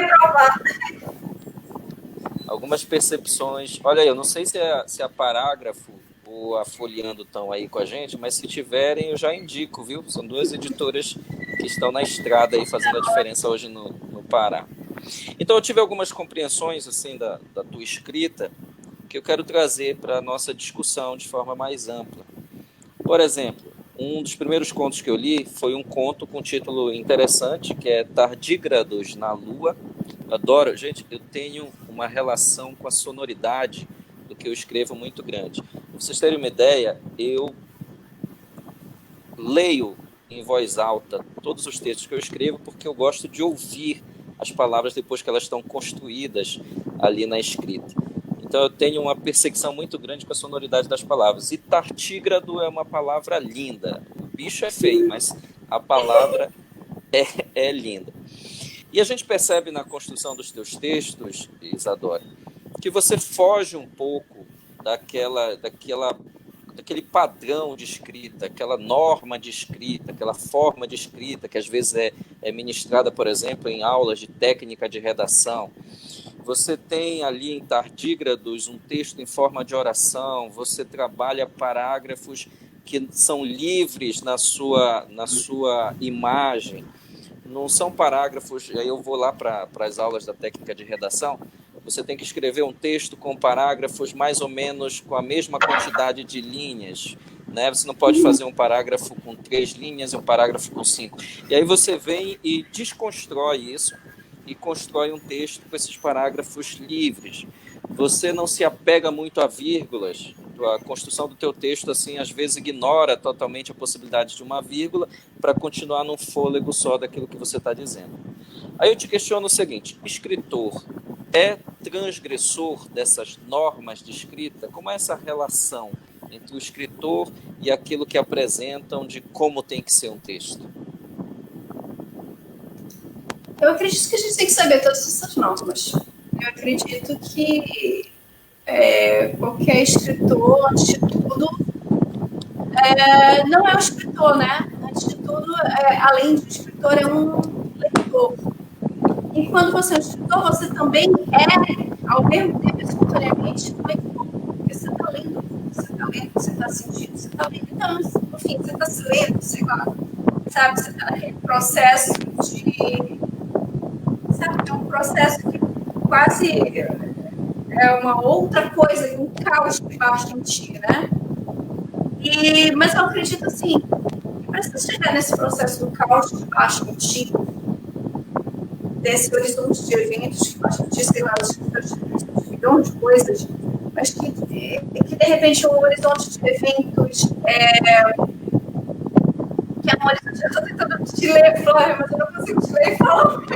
Algumas percepções. Olha aí, eu não sei se a Parágrafo ou a Folheando estão aí com a gente, mas se tiverem, eu já indico, viu? São duas editoras que estão na estrada aí fazendo a diferença hoje no Pará. Então eu tive algumas compreensões assim da tua escrita que eu quero trazer para a nossa discussão de forma mais ampla. Por exemplo, Um dos primeiros contos que eu li foi um conto com um título interessante, que é Tardígrados na Lua. Adoro, gente, eu tenho uma relação com a sonoridade do que eu escrevo muito grande. Pra vocês terem uma ideia, eu leio em voz alta todos os textos que eu escrevo porque eu gosto de ouvir as palavras depois que elas estão construídas ali na escrita. Então eu tenho uma perseguição muito grande com a sonoridade das palavras. E tardígrado é uma palavra linda. O bicho é feio, mas a palavra é linda. E a gente percebe na construção dos teus textos, Isadora, que você foge um pouco daquele padrão de escrita, aquela norma de escrita, aquela forma de escrita que às vezes é ministrada, por exemplo, em aulas de técnica de redação. Você tem ali em Tardígrados um texto em forma de oração, você trabalha parágrafos que são livres na sua imagem, não são parágrafos, aí eu vou lá para as aulas da técnica de redação, você tem que escrever um texto com parágrafos mais ou menos com a mesma quantidade de linhas, né? Você não pode fazer um parágrafo com 3 linhas e um parágrafo com 5. E aí você vem e desconstrói isso e constrói um texto com esses parágrafos livres. Você não se apega muito a vírgulas. A construção do teu texto, assim, às vezes ignora totalmente a possibilidade de uma vírgula para continuar num fôlego só daquilo que você está dizendo. Aí eu te questiono o seguinte: escritor é transgressor dessas normas de escrita? Como é essa relação entre o escritor e aquilo que apresentam de como tem que ser um texto? Eu acredito que a gente tem que saber todas essas normas. Eu acredito que qualquer escritor, antes de tudo, não é um escritor, né? Antes de tudo, além de escritor, é um leitor. E quando você é um escritor, você também ao mesmo tempo, espontaneamente, um leitor. Porque você está lendo, você está sentindo, você está lendo. Então, enfim, você está se lendo, sei lá. Sabe, você está naquele processo de... Sabe, é um processo que quase é uma outra coisa, um caos que baixa em ti, né? Mas eu acredito, assim, que para você chegar nesse processo do caos que baixa em ti, desse horizonte de eventos que baixa em ti, sei lá, um milhão de coisas, mas que de repente um horizonte de eventos que é um horizonte, eu estou tentando te ler, Flávia, mas eu não consigo te ler e falar ao mesmo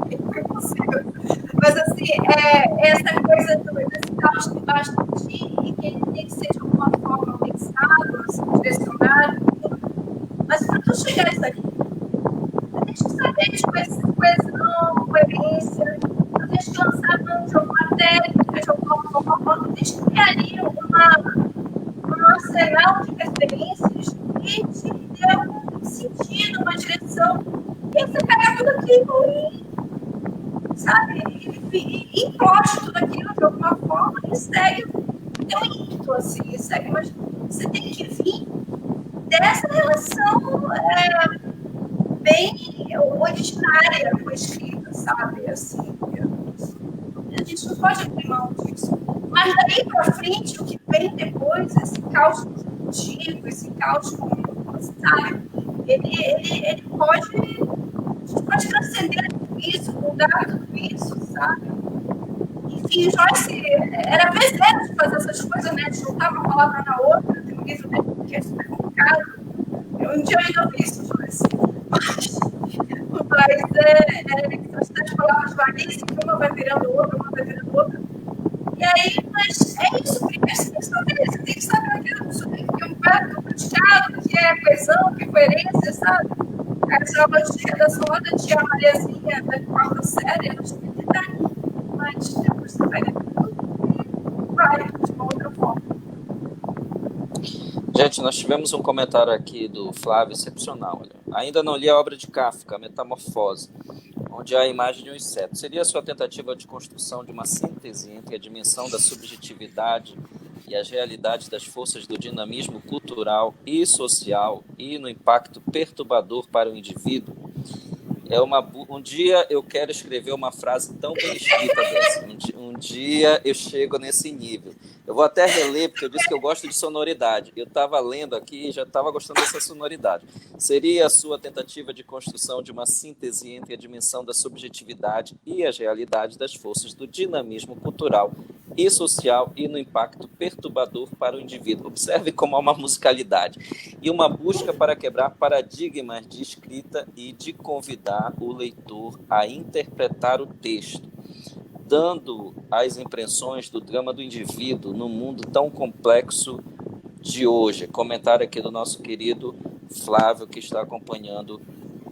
tempo, é impossível. Mas, assim, essa coisa desse caos que baixa em ti e que ele tem que ser de alguma forma pensado, assim, direcionado, mas para tu chegar a isso aqui, tu tens que saber de coesão, coerência, tu tens que lançar mão de alguma técnica, de alguma forma, tu tens que ter ali um arsenal de referências que te dê um sentido, uma direção, e você pega tudo aquilo sabe, e encosta tudo aquilo de alguma forma e segue, tem um ímpeto assim, segue, mas você tem que vir dessa relação bem originária com a escrita, sabe, assim, a gente não pode abrir mão disso, mas daí para frente, o que vem depois, esse caos construtivo, esse caos sabe, ele pode transcender tudo isso, mudar tudo isso, sabe? Enfim, Joyce era vezeiro de fazer essas coisas, né? De juntar uma palavra na outra, tem um livro dele que é super complicado. Um dia eu ainda ouvi isso, Joyce. Mas as palavras varísseis, que uma vai virando outra, uma vai virando outra. E aí, mas é isso, primeiro você tem que saber, você tem que saber aquilo, você tem que ter um verbo praticado, que é coesão, que é coerência, sabe? As aulas de redação lá da tia Mariazinha, da quarta série, elas têm que estar aqui, mas depois você pega tudo e vai de uma outra forma. Gente, nós tivemos um comentário aqui do Flávio excepcional. Olha. Ainda não li a obra de Kafka, Metamorfose, onde há a imagem de um inseto. Seria a sua tentativa de construção de uma síntese entre a dimensão da subjetividade e as realidades das forças do dinamismo cultural e social e no impacto perturbador para o indivíduo? Um dia eu quero escrever uma frase tão bem escrita dessa. Um dia eu chego nesse nível. Eu vou até reler, porque eu disse que eu gosto de sonoridade. Eu estava lendo aqui e já estava gostando dessa sonoridade. Seria a sua tentativa de construção de uma síntese entre a dimensão da subjetividade e as realidades das forças do dinamismo cultural e social e no impacto perturbador para o indivíduo. Observe como há uma musicalidade. E uma busca para quebrar paradigmas de escrita e de convidar o leitor a interpretar o texto, dando as impressões do drama do indivíduo no mundo tão complexo de hoje. Comentário aqui do nosso querido Flávio, que está acompanhando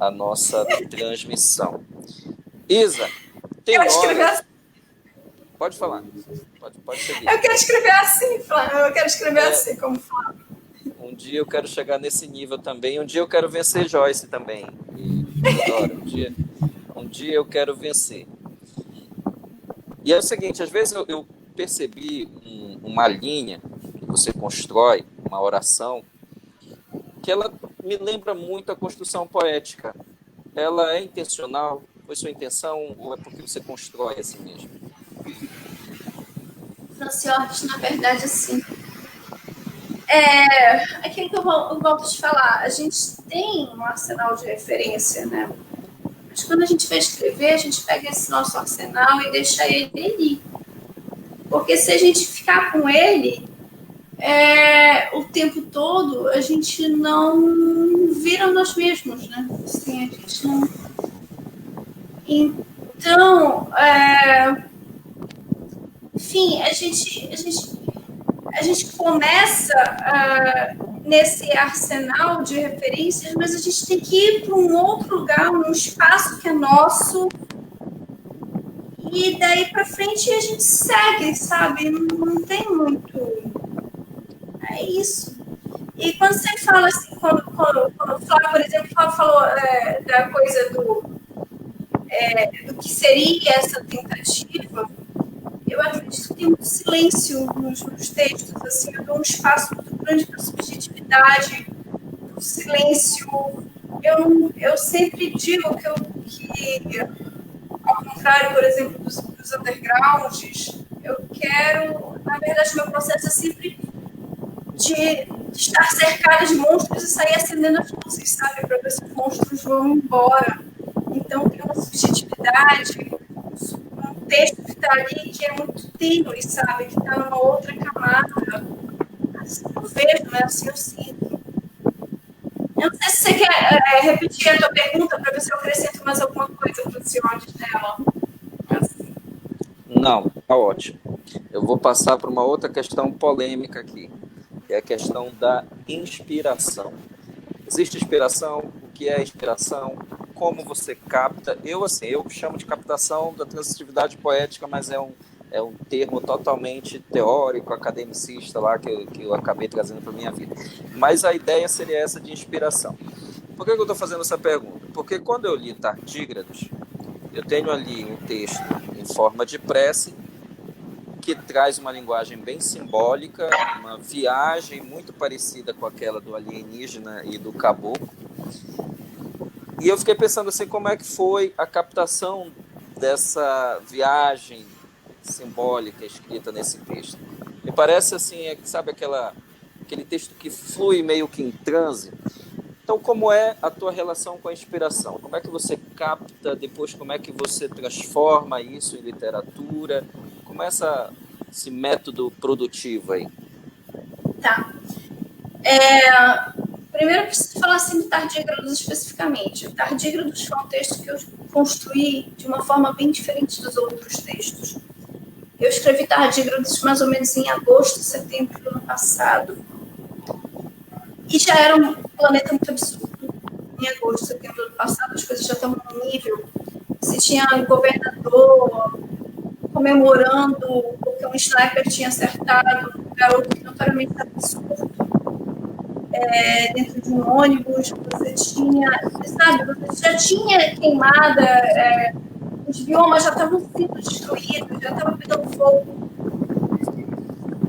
a nossa transmissão. Isa, tem hora... Pode falar. Pode seguir. Eu quero escrever assim, Flávio. Eu quero escrever assim, como Flávio. Um dia eu quero chegar nesse nível também. Um dia eu quero vencer Joyce também. Um dia eu quero vencer. E é o seguinte, às vezes eu percebi uma linha que você constrói, uma oração, que ela me lembra muito a construção poética. Ela é intencional? Foi sua intenção ou é porque você constrói assim mesmo? Franciortes, na verdade, assim, é aquilo que eu volto a te falar. A gente tem um arsenal de referência, né? Mas quando a gente vai escrever, a gente pega esse nosso arsenal e deixa ele ali. Porque se a gente ficar com ele o tempo todo, a gente não vira nós mesmos, né? Assim, a gente não... Então, enfim, a gente começa nesse arsenal de referências, mas a gente tem que ir para um outro lugar, um espaço que é nosso, e daí para frente a gente segue, sabe? Não tem muito... É isso. E quando você fala assim, quando o Flávio, por exemplo, falou da coisa do que seria essa tentativa, eu acredito que tem muito silêncio nos textos, assim, eu dou um espaço muito grande para a subjetividade, para o silêncio. Eu sempre digo que, ao contrário, por exemplo, dos undergrounds, eu quero, na verdade, meu processo é sempre de estar cercada de monstros e sair acendendo as luzes, sabe, para ver se os monstros vão embora. Então, tem uma subjetividade, um texto que está ali que é muito tênue, sabe? Que está numa outra camada. Assim eu vejo, né? Assim eu sinto. Eu não sei se você quer repetir a tua pergunta para ver se eu acrescento mais alguma coisa para o senhor antes dela. Assim. Não, tá ótimo. Eu vou passar para uma outra questão polêmica aqui, que é a questão da inspiração. Existe inspiração? O que é inspiração? Como você capta? Eu chamo de captação da transitividade poética, mas é um termo totalmente teórico, academicista lá, que eu acabei trazendo para a minha vida. Mas a ideia seria essa de inspiração. Por que eu estou fazendo essa pergunta? Porque quando eu li Tardígrados, eu tenho ali um texto em forma de prece, que traz uma linguagem bem simbólica, uma viagem muito parecida com aquela do alienígena e do caboclo. E eu fiquei pensando assim, como é que foi a captação dessa viagem simbólica escrita nesse texto? Me parece assim, sabe aquele texto que flui meio que em transe? Então, como é a tua relação com a inspiração? Como é que você capta, depois como é que você transforma isso em literatura? Como é esse método produtivo aí? Tá. Primeiro eu preciso falar assim do Tardígrados especificamente. O Tardígrados foi um texto que eu construí de uma forma bem diferente dos outros textos. Eu escrevi Tardígrados mais ou menos em agosto, setembro do ano passado. E já era um planeta muito absurdo. Em agosto, setembro do ano passado, as coisas já estavam no nível. Se tinha um governador comemorando porque um sniper tinha acertado um garoto que notoriamente estava surdo dentro de um ônibus, você já tinha queimada, os biomas já estavam sendo destruídos, já estava pegando fogo.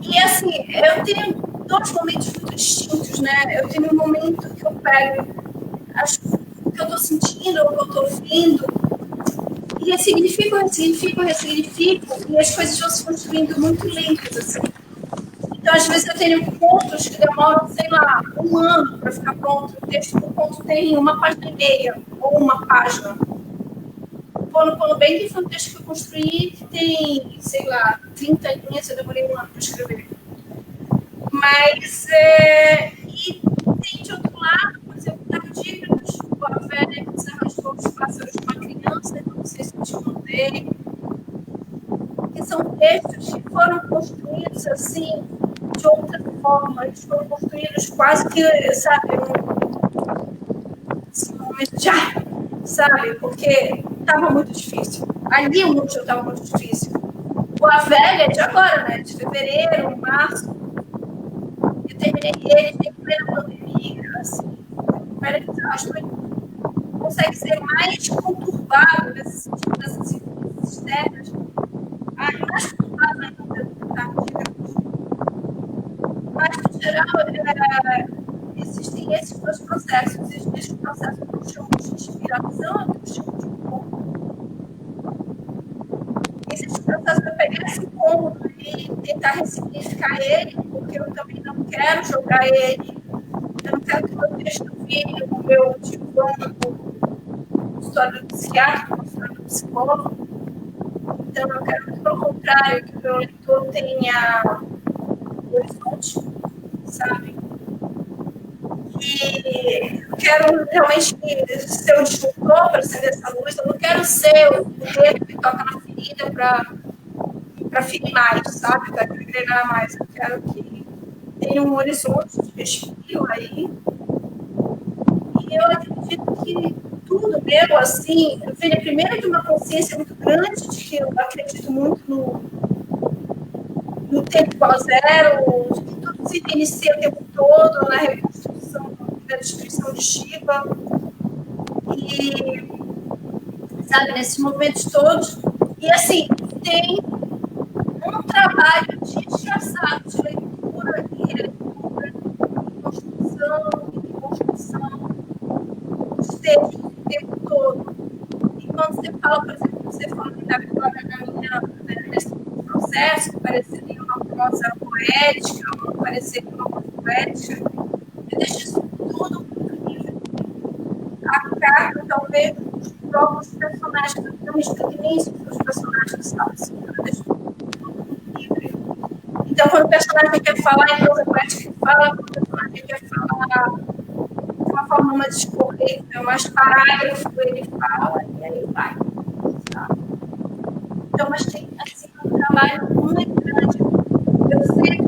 E assim, eu tenho dois momentos muito distintos, né? Eu tenho um momento que eu pego o que eu estou sentindo, o que eu estou ouvindo, e ressignifico, e as coisas vão se construindo muito lentas, assim. Então, às vezes, eu tenho contos que demoram, sei lá, um ano para ficar pronto. O texto do conto tem uma página e meia, ou uma página. Quando bem que foi um texto que eu construí que tem, sei lá, 30 linhas, eu demorei um ano para escrever. Mas, e tem de outro lado, por exemplo, Tardígrados, a velha que desarrastou os pássaros de uma criança, não sei se eu te contei, que são textos que foram construídos assim, de outra forma, eles foram construídos quase que, sabe, um momento de sabe, porque estava muito difícil. Ali o múltiplo estava muito difícil. A velha é de agora, né? De fevereiro, março. Eu terminei ele em plena pandemia, assim. Acho que consegue ser mais conturbado nesse sentido dessas externas. Mais conturbado ainda do Tardígrados. Mas, no geral, existem esses dois processos. Existe o processo que eu chamo de inspiração, que eu chamo de incômodo. Existe o processo de eu pegar esse incômodo e tentar ressignificar ele, porque eu também não quero jogar ele. Eu não quero que o meu texto vire o meu divã do história do psiquiatra, do história do psicólogo. Então, eu quero que, pelo contrário, que o meu leitor tenha horizonte, sabe? E eu quero realmente ser o disruptor para acender essa luz. Eu não quero ser o dedo que toca na ferida para ferir mais, sabe? Para engrenar mais. Eu quero que tenha um horizonte de respiro aí. E eu acredito que tudo meu, assim, vem primeiro de uma consciência muito grande de que eu acredito muito no tempo igual a zero, de que tudo se inicia o tempo todo, na reconstrução, na destruição de Shiva. E, sabe, nesses momentos todos. E, assim, tem um trabalho desgraçado de leitura e releitura, e construção dos textos o tempo todo. E quando você fala, por exemplo, você falou que da Vitória na minha, nesse processo, que pareceria uma prosa poética, ou pareceria uma coisa poética, eu deixo isso tudo muito livre. A carta, talvez, dos próprios personagens, que eu não explico nem isso para os personagens, sabe? Eu deixo tudo muito livre. Então, quando o personagem quer falar em prosa poética, ele fala, quando o personagem quer falar de uma forma mais discorrida, mais parágrafo, ele fala, e aí vai. Sabe? Então, mas tem assim, um trabalho muito grande. Eu sei que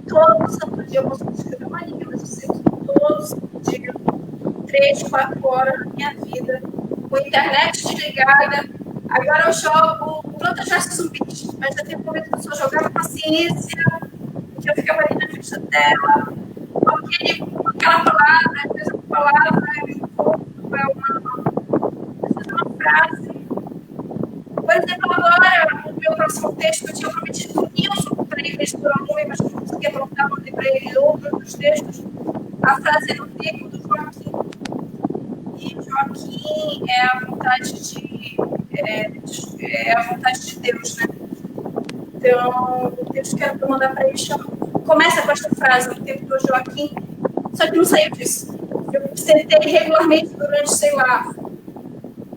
todo santo dia eu posso escrever uma linha, mas eu sei que todo santo dia, 3, 4 horas da minha vida, com a internet desligada, agora eu jogo Plantas vs Zumbis, mas já tem um momento que eu só jogava paciência, que eu ficava ali na frente da tela, com aquela palavra, às vezes uma palavra, uma frase. Por exemplo, agora, o meu próximo texto, eu tinha prometido com o Nilson, para ele misturar a nuvem, mas não conseguia aprontar, mandei para ele outros dos textos. A frase é no tempo do Joaquim. E Joaquim é a vontade a vontade de Deus, né? Então, o texto que eu quero mandar para ele começa com esta frase, no tempo do Joaquim, só que não saiu disso. Eu sentei regularmente durante, sei lá,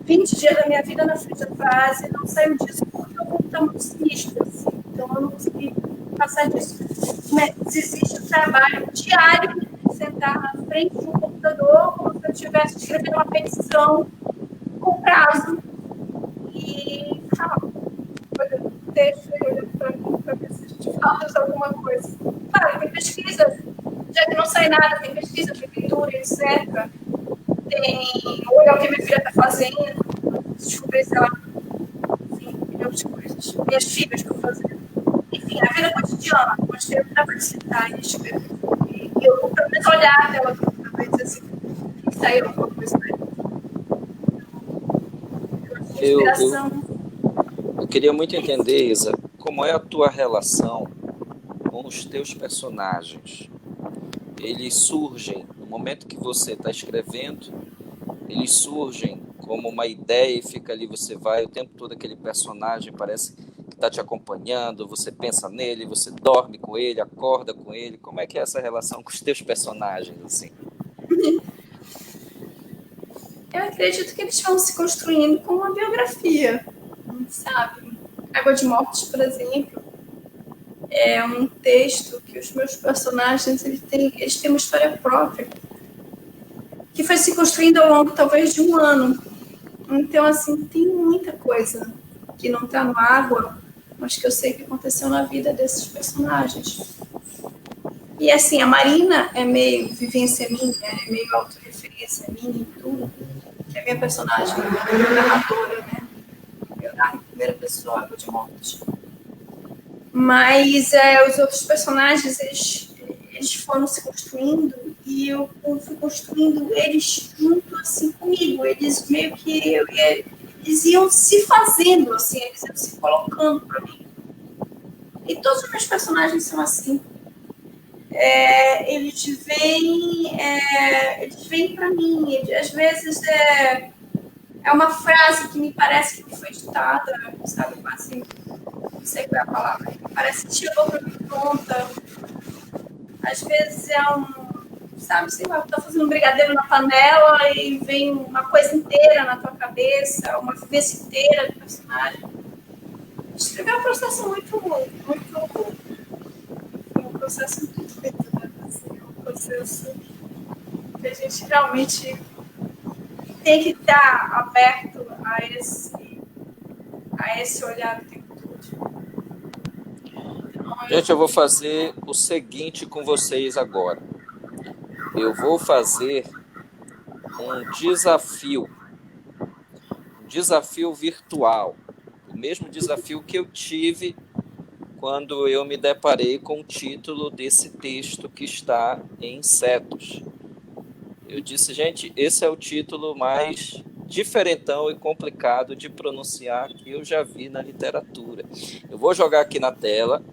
20 dias da minha vida na frente da frase, e não saiu disso porque eu vou estar muito sinistra, assim. Então eu não consegui passar disso. Mas existe o trabalho diário de sentar na frente de um computador como se eu estivesse escrevendo uma petição com prazo e texto e olhando para mim para ver se a gente fala de alguma coisa. Claro, tem pesquisa, já que não sai nada, tem pesquisa, prefeitura, etc. Tem olhar o que minha filha está fazendo, descobrir, sei lá, enfim, milhões de coisas. Minhas filhas estão fazendo. Enfim, a vida cotidiana, mas eu dá para citar e escrever. E eu vou pelo menos olhar a tela do computador e dizer assim, que saiu alguma coisa daí. Eu queria muito entender, Isa, como é a tua relação com os teus personagens. Eles surgem no momento que você está escrevendo, eles surgem como uma ideia e fica ali, você vai o tempo todo, aquele personagem parece que está te acompanhando, você pensa nele, você dorme com ele, acorda com ele. Como é que é essa relação com os teus personagens, assim? Eu acredito que eles vão se construindo como uma biografia, sabe? Água de Mortes, por exemplo, é um texto que os meus personagens eles têm uma história própria, que foi se construindo ao longo, talvez, de um ano. Então, assim, tem muita coisa que não está no Água, mas que eu sei que aconteceu na vida desses personagens. E, assim, a Marina é meio vivência minha, é meio autorreferência minha e tudo, que é minha personagem narradora, né? Eu narro em primeira pessoa, Água de Morte. Mas os outros personagens, eles foram se construindo e eu fui construindo eles junto, assim, comigo. Eles meio que... eles iam se fazendo, assim, eles iam se colocando para mim. E todos os meus personagens são assim. Eles vêm para mim. Às vezes é uma frase que me parece que foi ditada, sabe? Quase, não sei qual é a palavra. Parece que chegou para mim pronta. Às vezes sabe, você está fazendo um brigadeiro na panela e vem uma coisa inteira na tua cabeça, uma vivência inteira do personagem. Escrever é um processo muito um processo muito feito, né? Assim, é um processo que a gente realmente tem que estar aberto a esse olhar o tempo todo. Então, Gente, eu vou fazer o seguinte com vocês agora. Eu vou fazer um desafio virtual, o mesmo desafio que eu tive quando eu me deparei com o título desse texto que está em Insetos. Eu disse, gente, esse é o título mais diferentão e complicado de pronunciar que eu já vi na literatura. Eu vou jogar aqui na tela,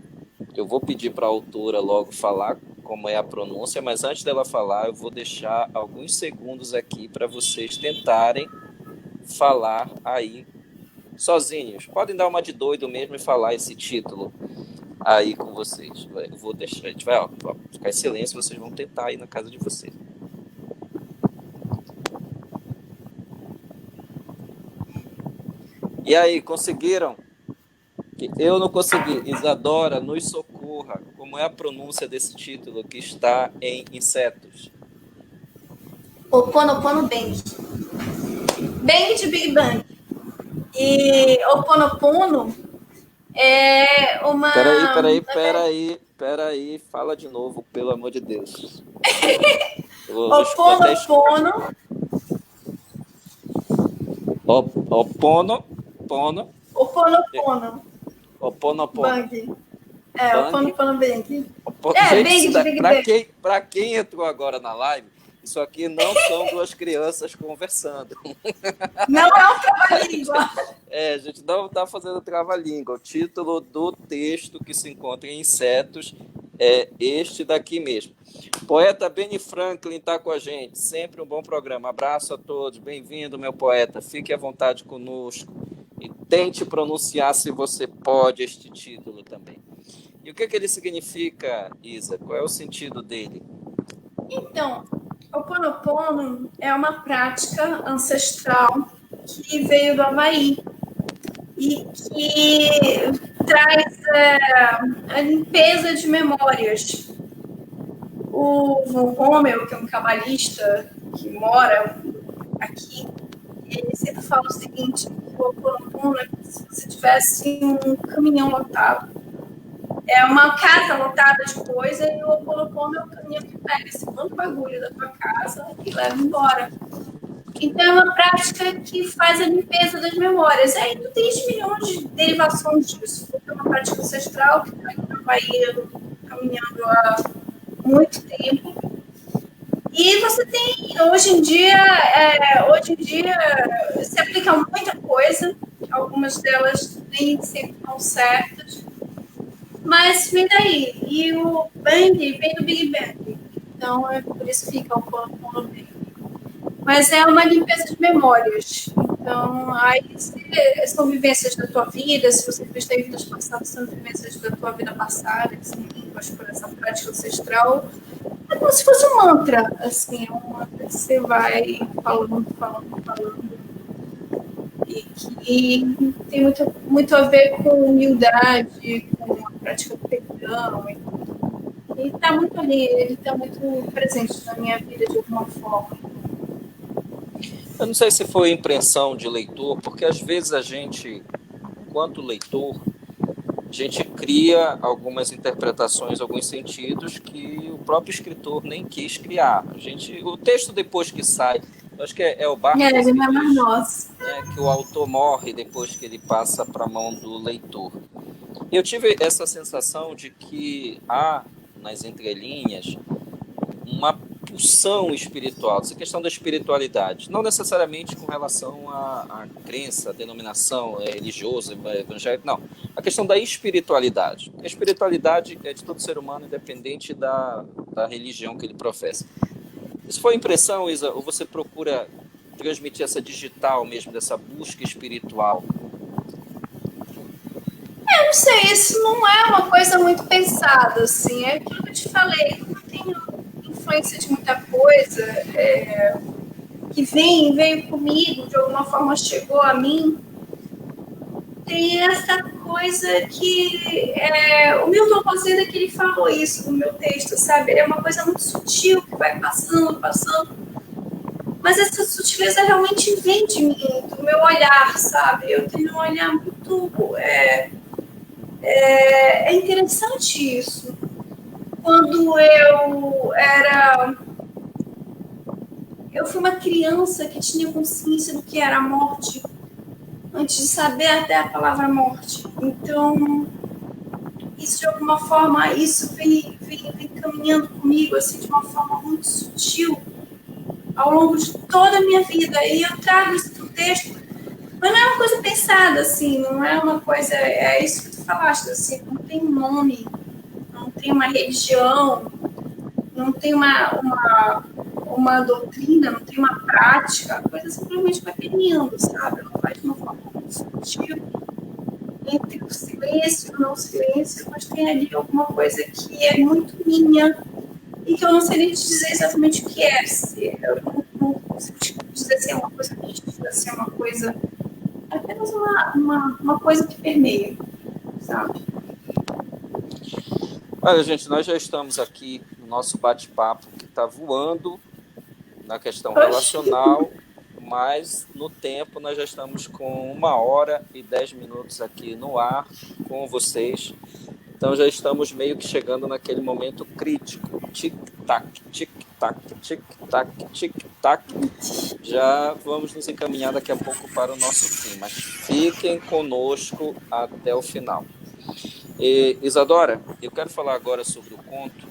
eu vou pedir para a autora logo falar como é a pronúncia, mas antes dela falar, eu vou deixar alguns segundos aqui para vocês tentarem falar aí sozinhos. Podem dar uma de doido mesmo e falar esse título aí com vocês. Eu vou deixar, a gente vai ficar em silêncio, vocês vão tentar aí na casa de vocês. E aí, conseguiram? Eu não consegui. Isadora, nos socorra. Como é a pronúncia desse título que está em Insetos? Ho'oponopono Bang. Bang de Big Bang. E Ho'oponopono é uma... Peraí. Fala de novo, pelo amor de Deus. Ho'oponopono. Ho'oponopono. Bang. Ho'oponopono Bang. Gente, Bang de Big Bang. Para quem entrou agora na live, isso aqui não são duas crianças conversando. Não é um trava-língua. A gente não está fazendo trava-língua. O título do texto que se encontra em Insetos é este daqui mesmo. Poeta Benny Franklin está com a gente. Sempre um bom programa. Abraço a todos. Bem-vindo, meu poeta. Fique à vontade conosco e tente pronunciar, se você pode, este título também. E o que ele significa, Isa? Qual é o sentido dele? Então, o Ho'oponopono é uma prática ancestral que veio do Havaí e que traz a limpeza de memórias. O Von Rommel, que é um cabalista que mora aqui, ele sempre fala o seguinte: o Ho'oponopono é como se você tivesse um caminhão lotado. É uma casa lotada de coisa e o Ho'oponopono é o caminhão que pega esse monte de bagulho da tua casa e leva embora. Então, é uma prática que faz a limpeza das memórias. Aí tu tens milhões de derivações disso. Porque é uma prática ancestral que está aqui na Bahia caminhando há muito tempo. E você tem, hoje em dia se aplica a muita coisa. Algumas delas nem sempre estão certas. Mas vem daí. E o Bang vem do Big Bang. Então, por isso fica o Ho'oponopono Bang. Mas é uma limpeza de memórias. Então, aí, são vivências da tua vida, se você fez vidas passadas, são vivências da tua vida passada, que são limpas por essa prática ancestral. É como se fosse um mantra, assim, é um mantra que você vai falando, falando, falando. E que tem muito a ver com humildade, com a prática do perdão. E está muito ali, ele está muito presente na minha vida de alguma forma. Eu não sei se foi impressão de leitor, porque às vezes a gente, enquanto leitor, a gente cria algumas interpretações, alguns sentidos que o próprio escritor nem quis criar. O texto depois que sai, eu acho que é o Barthes ele não é mais nosso. Que o autor morre depois que ele passa para a mão do leitor. Eu tive essa sensação de que há, nas entrelinhas, uma pulsão espiritual, essa questão da espiritualidade, não necessariamente com relação à crença, à denominação religiosa, evangélica, não. A questão da espiritualidade. A espiritualidade é de todo ser humano, independente da religião que ele professa. Isso foi impressão, Isa, ou você procura transmitir essa digital mesmo, dessa busca espiritual? Eu não sei, isso não é uma coisa muito pensada, assim, é aquilo que eu te falei, eu não tenho influência de muita coisa que veio comigo, de alguma forma chegou a mim. Tem essa coisa que o Milton Rosenda, que ele falou isso no meu texto, sabe? Ele é uma coisa muito sutil que vai passando, mas essa sutileza realmente vem de mim, do meu olhar, sabe? Eu tenho um olhar muito... É interessante isso. Quando eu fui uma criança que tinha consciência do que era a morte, antes de saber até a palavra morte. Então, isso de alguma forma, isso vem caminhando comigo, assim, de uma forma muito sutil, ao longo de toda a minha vida. E eu trago isso no texto, mas não é uma coisa pensada, assim, não é uma coisa... É isso que tu falaste, assim, não tem um nome, não tem uma religião, não tem uma doutrina, não tem uma prática, a coisa simplesmente vai permeando, sabe? Não vai de uma forma muito sutil, entre o silêncio e o não silêncio, mas tem ali alguma coisa que é muito minha e que eu não sei nem te dizer exatamente o que é. Eu não consigo te dizer se é uma coisa mística, se é uma coisa... É apenas uma coisa que permeia, sabe? Olha, gente, nós já estamos aqui no nosso bate-papo, que está voando na questão relacional, mas no tempo nós já estamos com 1h10 aqui no ar com vocês. Então já estamos meio que chegando naquele momento crítico. Tic-tac, tic-tac, tic-tac, tic-tac. Já vamos nos encaminhar daqui a pouco para o nosso fim, mas fiquem conosco até o final. Isadora, eu quero falar agora sobre o conto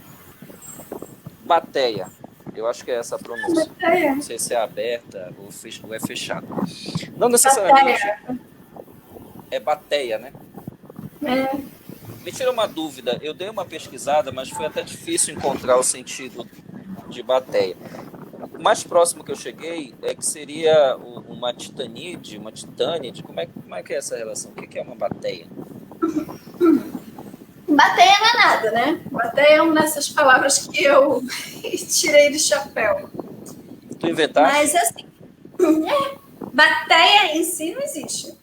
Bateia. Eu acho que é essa a pronúncia. Bateia. Não sei se é aberta ou é fechada. Não necessariamente. Bateia. É Bateia, né? É. Me tira uma dúvida. Eu dei uma pesquisada, mas foi até difícil encontrar o sentido de Bateia. O mais próximo que eu cheguei é que seria uma titânide. Como é que é essa relação? O que é uma bateia? Bateia não é nada, né? Bateia é uma dessas palavras que eu tirei do chapéu. Tu inventaste? Mas assim, bateia em si não existe.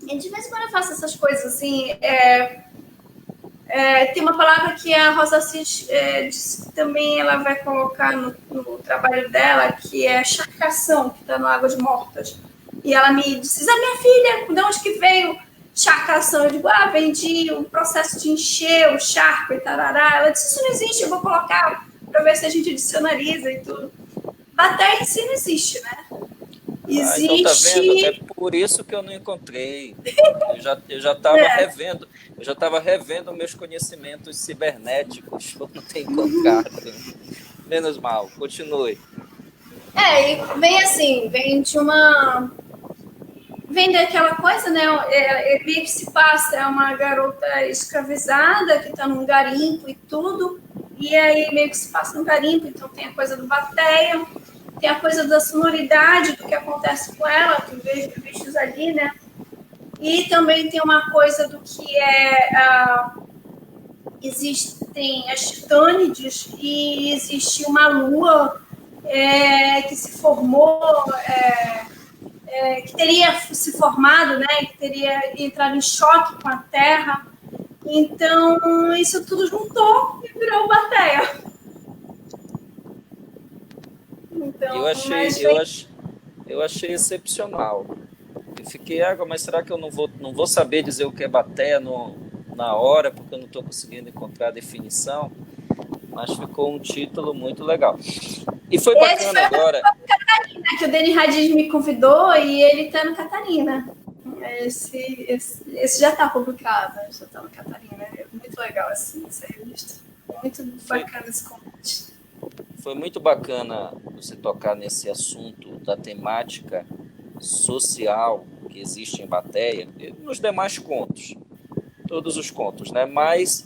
E de vez em quando eu faço essas coisas assim. Tem uma palavra que a Rosa Cid disse que também ela vai colocar no trabalho dela, que é charcação, que está no Água de Mortas. E ela me disse: minha filha, de onde que veio charcação? Eu digo: vem de um processo de encher o charco e tarará. Ela disse: isso não existe, eu vou colocar para ver se a gente adicionaliza e tudo. Bateia em si não existe, né? Existe... então tá vendo? É por isso que eu não encontrei. Eu já estava revendo. Eu já estava revendo meus conhecimentos cibernéticos por não ter encontrado. Menos mal, continue. E vem assim, vem daquela coisa, né? Meio que se passa, é uma garota escravizada que está num garimpo e tudo, e aí meio que se passa no garimpo, então tem a coisa do bateia, tem a coisa da sonoridade do que acontece com ela, tu vê bichos ali, né? E também tem uma coisa do que existem as titânides e existe uma lua que se formou, que teria se formado, né? Que teria entrado em choque com a Terra. Então, isso tudo juntou e virou Bateia. Então, eu achei excepcional. Eu fiquei, mas será que eu não vou saber dizer o que é Bateia na hora, porque eu não estou conseguindo encontrar a definição? Mas ficou um título muito legal. E foi bacana agora. Catarina, que o Deni Hadid me convidou e ele está no Catarina. Esse já está publicado, já está no Catarina. É muito legal assim, essa revista. Muito bacana esse convite. Foi muito bacana você tocar nesse assunto da temática social que existe em Bateia e nos demais contos, todos os contos, né? Mas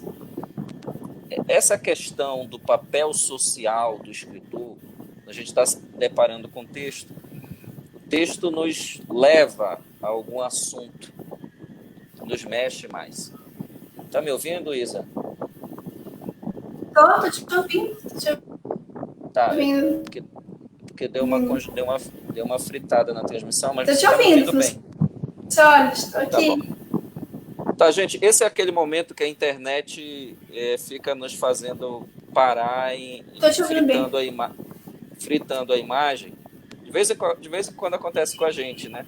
essa questão do papel social do escritor, a gente está se deparando com o texto nos leva a algum assunto, nos mexe mais. Tá me ouvindo, Isa? Tô te ouvindo. Tá, porque deu uma fritada na transmissão, mas você tá me ouvindo bem. Olha, estou aqui. Tá, gente, esse é aquele momento que a internet fica nos fazendo parar fritando a imagem. De vez em quando acontece com a gente, né?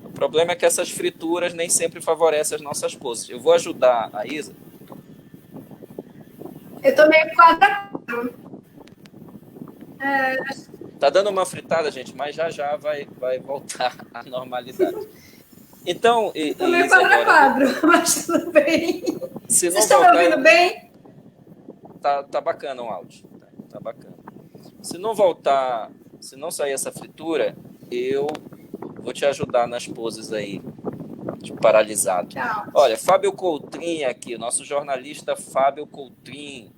O problema é que essas frituras nem sempre favorecem as nossas poses. Eu vou ajudar a Isa. Eu tô meio quadrado. Tá dando uma fritada, gente, mas já vai voltar à normalidade. Então, tô meio quadro, mas tudo bem. Vocês estão me ouvindo bem? Tá bacana o áudio. Tá bacana. Se não sair essa fritura, eu vou te ajudar nas poses aí, de paralisado. Tchau. Olha, Fábio Coutrin aqui, nosso jornalista Fábio Coutrin,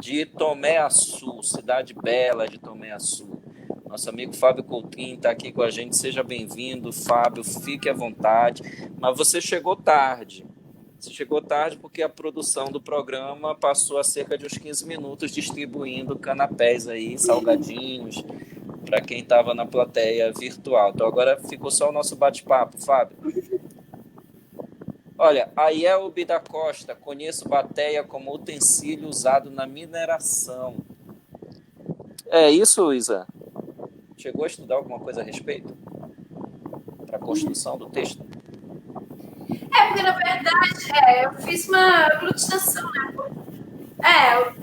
de Tomé Açu, cidade bela de Tomé Açu. Nosso amigo Fábio Coutrin está aqui com a gente. Seja bem-vindo, Fábio, fique à vontade. Mas você chegou tarde. Você chegou tarde porque a produção do programa passou a cerca de uns 15 minutos distribuindo canapés aí, salgadinhos, para quem estava na plateia virtual. Então agora ficou só o nosso bate-papo, Fábio. Olha, Aielbi da Costa, conheço Bateia como utensílio usado na mineração. É isso, Isa? Chegou a estudar alguma coisa a respeito? Para a construção do texto? Porque na verdade eu fiz uma aglutinação, né?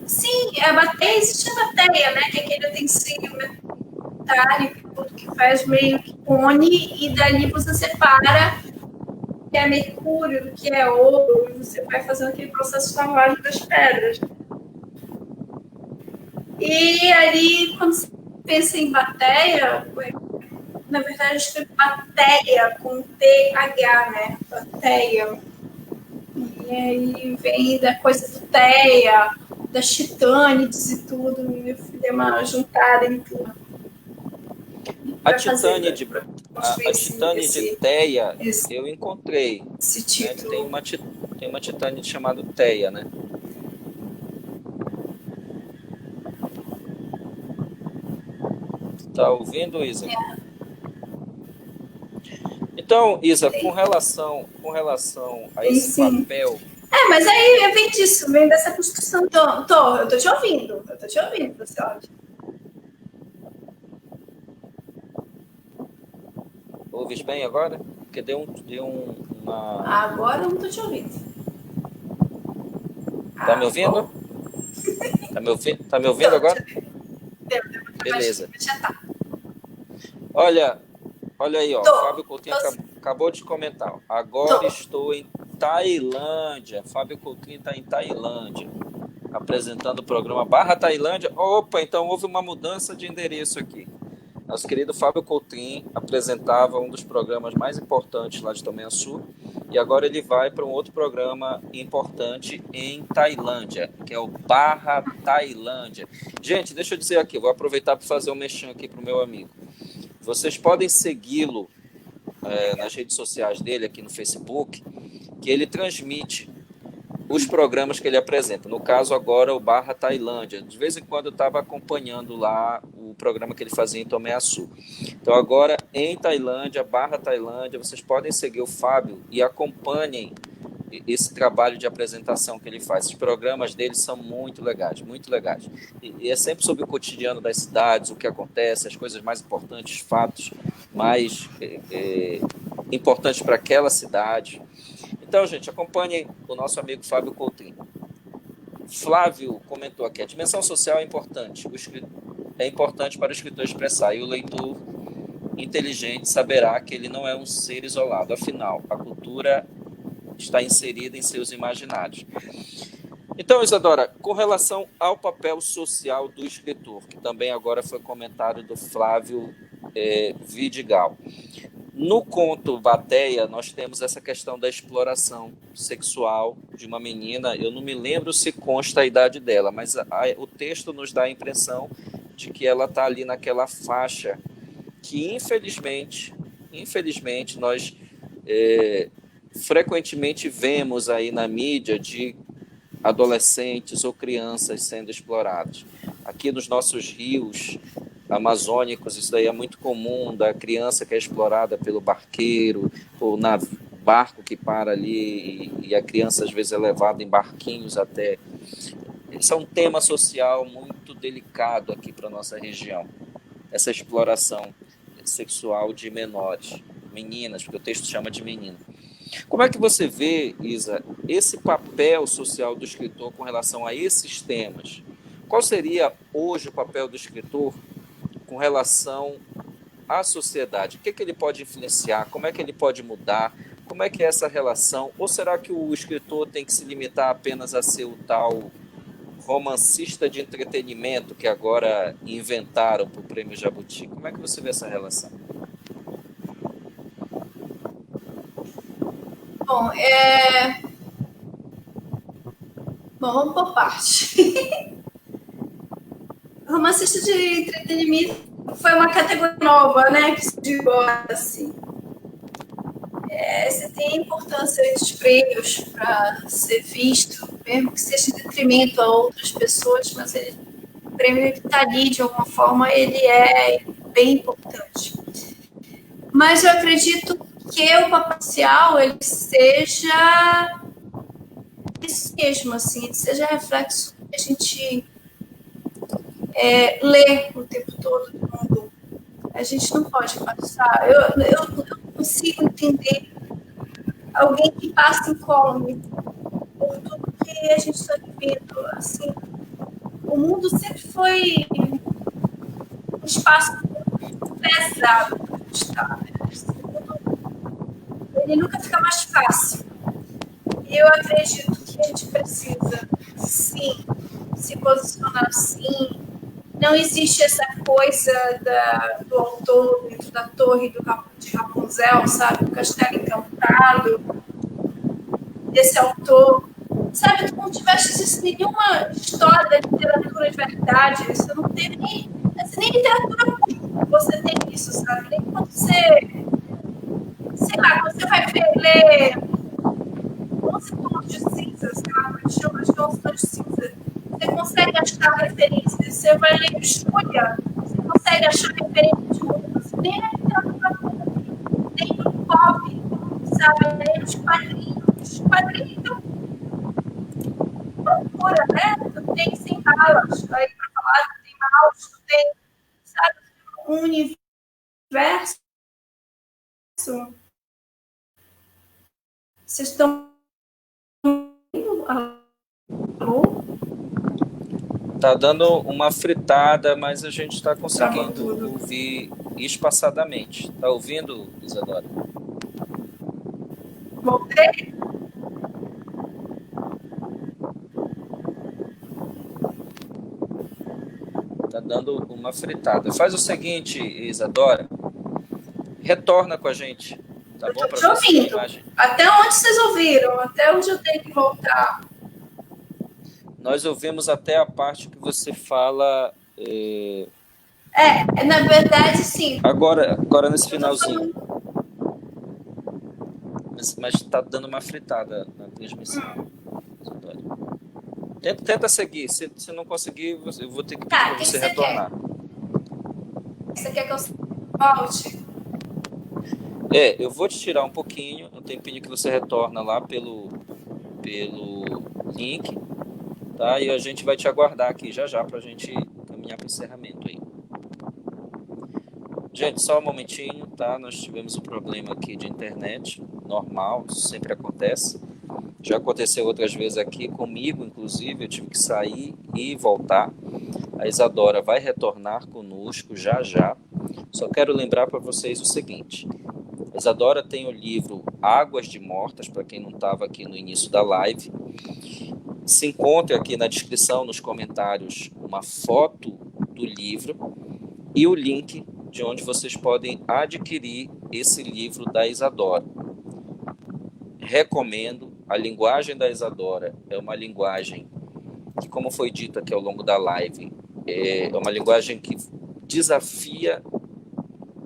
Sim, a bateia, existe a bateia, né? Que é aquele utensílio metálico que faz meio que cone e dali você separa o que é mercúrio, do que é ouro, e você vai fazendo aquele processo de lavagem das pedras. E ali, quando você pensa em bateia, na verdade eu escrevo bateia com TH, né? Bateia. E aí vem da coisa do teia, das titânides e tudo, e eu dei uma juntada em tudo. A titânide de Teia, eu encontrei. Esse título. Tem uma titânide chamada Teia, né? Tá ouvindo, Isa? Então, Isa, com relação a esse papel... mas aí vem disso, vem dessa construção. Eu tô te ouvindo, você ouve. Ouves bem agora? Porque deu uma... Agora eu não tô te ouvindo. Tá me ouvindo? Tá me ouvindo agora? Beleza. Olha aí, ó. Fábio Coutinho acabou de comentar. Agora estou em Tailândia. Fábio Coutinho está em Tailândia, apresentando o programa Tailândia. Opa, então houve uma mudança de endereço aqui. Nosso querido Fábio Coutinho apresentava um dos programas mais importantes lá de Tomé Açu e agora ele vai para um outro programa importante em Tailândia, que é o Barra Tailândia. Gente, deixa eu dizer aqui, vou aproveitar para fazer um merchan aqui para o meu amigo. Vocês podem segui-lo nas redes sociais dele, aqui no Facebook, que ele transmite os programas que ele apresenta. No caso, agora, o Barra Tailândia. De vez em quando eu estava acompanhando lá o programa que ele fazia em Tomé Açu. Então, agora, em Tailândia, Barra Tailândia, vocês podem seguir o Fábio e acompanhem esse trabalho de apresentação que ele faz. Os programas dele são muito legais, muito legais. E é sempre sobre o cotidiano das cidades, o que acontece, as coisas mais importantes, fatos mais importantes para aquela cidade. Então, gente, acompanhem o nosso amigo Fábio Coutinho. Flávio comentou aqui, a dimensão social é importante. É importante para o escritor expressar, e o leitor inteligente saberá que ele não é um ser isolado. Afinal, a cultura está inserida em seus imaginários. Então, Isadora, com relação ao papel social do escritor, que também agora foi comentário do Flávio Vidigal. No conto Bateia, nós temos essa questão da exploração sexual de uma menina. Eu não me lembro se consta a idade dela, mas o texto nos dá a impressão de que ela está ali naquela faixa que, infelizmente nós frequentemente vemos aí na mídia de adolescentes ou crianças sendo explorados. Aqui nos nossos rios amazônicos, isso daí é muito comum, da criança que é explorada pelo barqueiro, ou na barco que para ali, e a criança às vezes é levada em barquinhos até. Isso é um tema social muito delicado aqui para a nossa região, essa exploração sexual de menores, meninas, porque o texto chama de menina. Como é que você vê, Isa, esse papel social do escritor com relação a esses temas? Qual seria hoje o papel do escritor com relação à sociedade? O que ele pode influenciar? Como é que ele pode mudar? Como é que é essa relação? Ou será que o escritor tem que se limitar apenas a ser o tal romancista de entretenimento que agora inventaram para o Prêmio Jabuti? Como é que você vê essa relação? Bom, vamos por parte. Romancista de entretenimento foi uma categoria nova, né? Que surgiu assim. Você tem a importância dos prêmios para ser visto, mesmo que seja em detrimento a outras pessoas, mas o prêmio está ali, de alguma forma, ele é bem importante. Mas eu acredito que o papel social ele seja isso mesmo, assim, ele seja reflexo que a gente lê o tempo todo do mundo. A gente não pode passar. Eu não consigo entender alguém que passa incólume por tudo que a gente está vivendo. Assim, o mundo sempre foi um espaço pesado para estar. Ele nunca fica mais fácil. E eu acredito que a gente precisa, sim, se posicionar sim. Não existe essa coisa do autor dentro da torre de Rapunzel, sabe? O castelo encantado, desse autor. Sabe, tu não tivesse assistido nenhuma história da literatura de verdade. Você não teve nem literatura pública você tem isso, sabe? Nem quando você, sei lá, quando você vai ler 11 tons de cinza, sei lá, como chama de 11 tons de cinza, você consegue achar referências. Você vai ler Escolha, você consegue achar referências de outras. Nem na literatura pública, nem no pop, sabe? Nem nos quadrinhos. Quadrinho loucura, né? Tu tem 100 balas aí pra falar, tu tem mouse, tu tem, sabe, um universo. Vocês estão. Alô? Tá dando uma fritada, mas a gente está conseguindo ouvir espaçadamente. Tá ouvindo, Isadora? Voltei? Tá dando uma fritada. Faz o seguinte, Isadora, retorna com a gente. Tá Eu bom estou para te você a ouvindo. imagem? Até onde vocês ouviram? Até onde eu tenho que voltar? Nós ouvimos até a parte que você fala. Na verdade, sim. Agora nesse Eu tô finalzinho. falando. Mas está dando uma fritada na transmissão. Tenta seguir. Se não conseguir, eu vou ter que pedir Tá, para o que você você quer? retornar. Você quer que eu volte? Eu vou te tirar um pouquinho. Eu tenho que pedir que você retorna lá pelo link, tá? E a gente vai te aguardar aqui já para a gente caminhar para o encerramento aí. Gente, só um momentinho, tá? Nós tivemos um problema aqui de internet, normal, isso sempre acontece. Já aconteceu outras vezes aqui comigo, inclusive, eu tive que sair e voltar. A Isadora vai retornar conosco já. Só quero lembrar para vocês o seguinte: a Isadora tem o livro Águas de Mortas, para quem não estava aqui no início da live. Se encontra aqui na descrição, nos comentários, uma foto do livro e o link de onde vocês podem adquirir esse livro da Isadora. Recomendo. A linguagem da Isadora é uma linguagem que, como foi dito aqui ao longo da live, é uma linguagem que desafia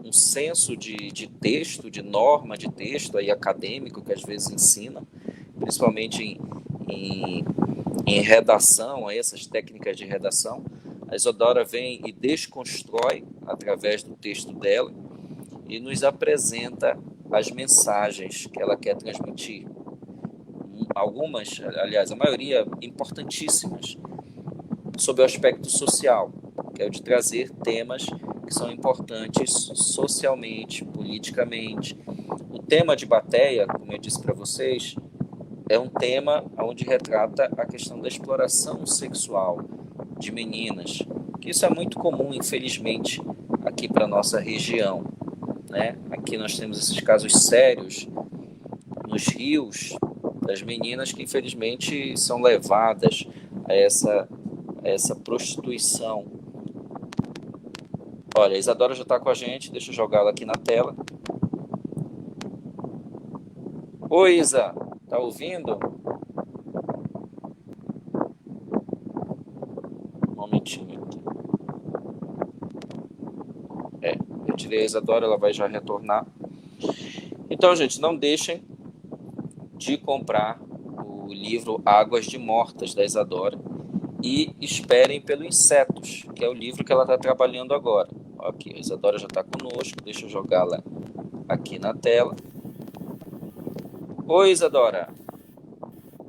um senso de texto, de norma de texto aí acadêmico que às vezes ensina, principalmente em redação, essas técnicas de redação. A Isadora vem e desconstrói através do texto dela e nos apresenta as mensagens que ela quer transmitir. Algumas, aliás, a maioria importantíssimas, sobre o aspecto social, que é o de trazer temas que são importantes socialmente, politicamente. O tema de Bateia, como eu disse para vocês, é um tema onde retrata a questão da exploração sexual de meninas, que isso é muito comum, infelizmente, aqui para a nossa região, né? Aqui nós temos esses casos sérios nos rios, das meninas que infelizmente são levadas a essa prostituição. Olha, a Isadora já está com a gente, deixa eu jogá-la aqui na tela. Oi, Isa, tá ouvindo? Um momentinho aqui. Eu tirei a Isadora, ela vai já retornar. Então, gente, não deixem de comprar o livro Águas de Mortas, da Isadora, e esperem pelo Insetos, que é o livro que ela está trabalhando agora. Aqui, a Isadora já está conosco, deixa eu jogá-la aqui na tela. Oi, Isadora.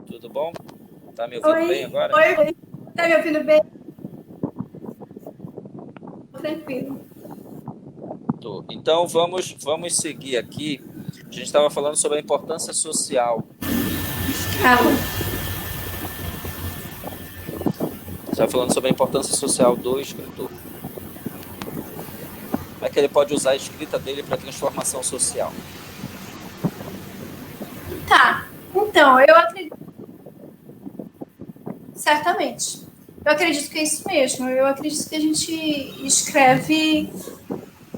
Tudo bom? Tá me ouvindo bem agora? Oi. Tá me ouvindo bem? Tranquilo. Tô. Então, vamos seguir aqui. A gente estava falando sobre a importância social. Você estava falando sobre a importância social do escritor. Como é que ele pode usar a escrita dele para transformação social? Tá. Então, eu acredito. Certamente. Eu acredito que é isso mesmo. Eu acredito que a gente escreve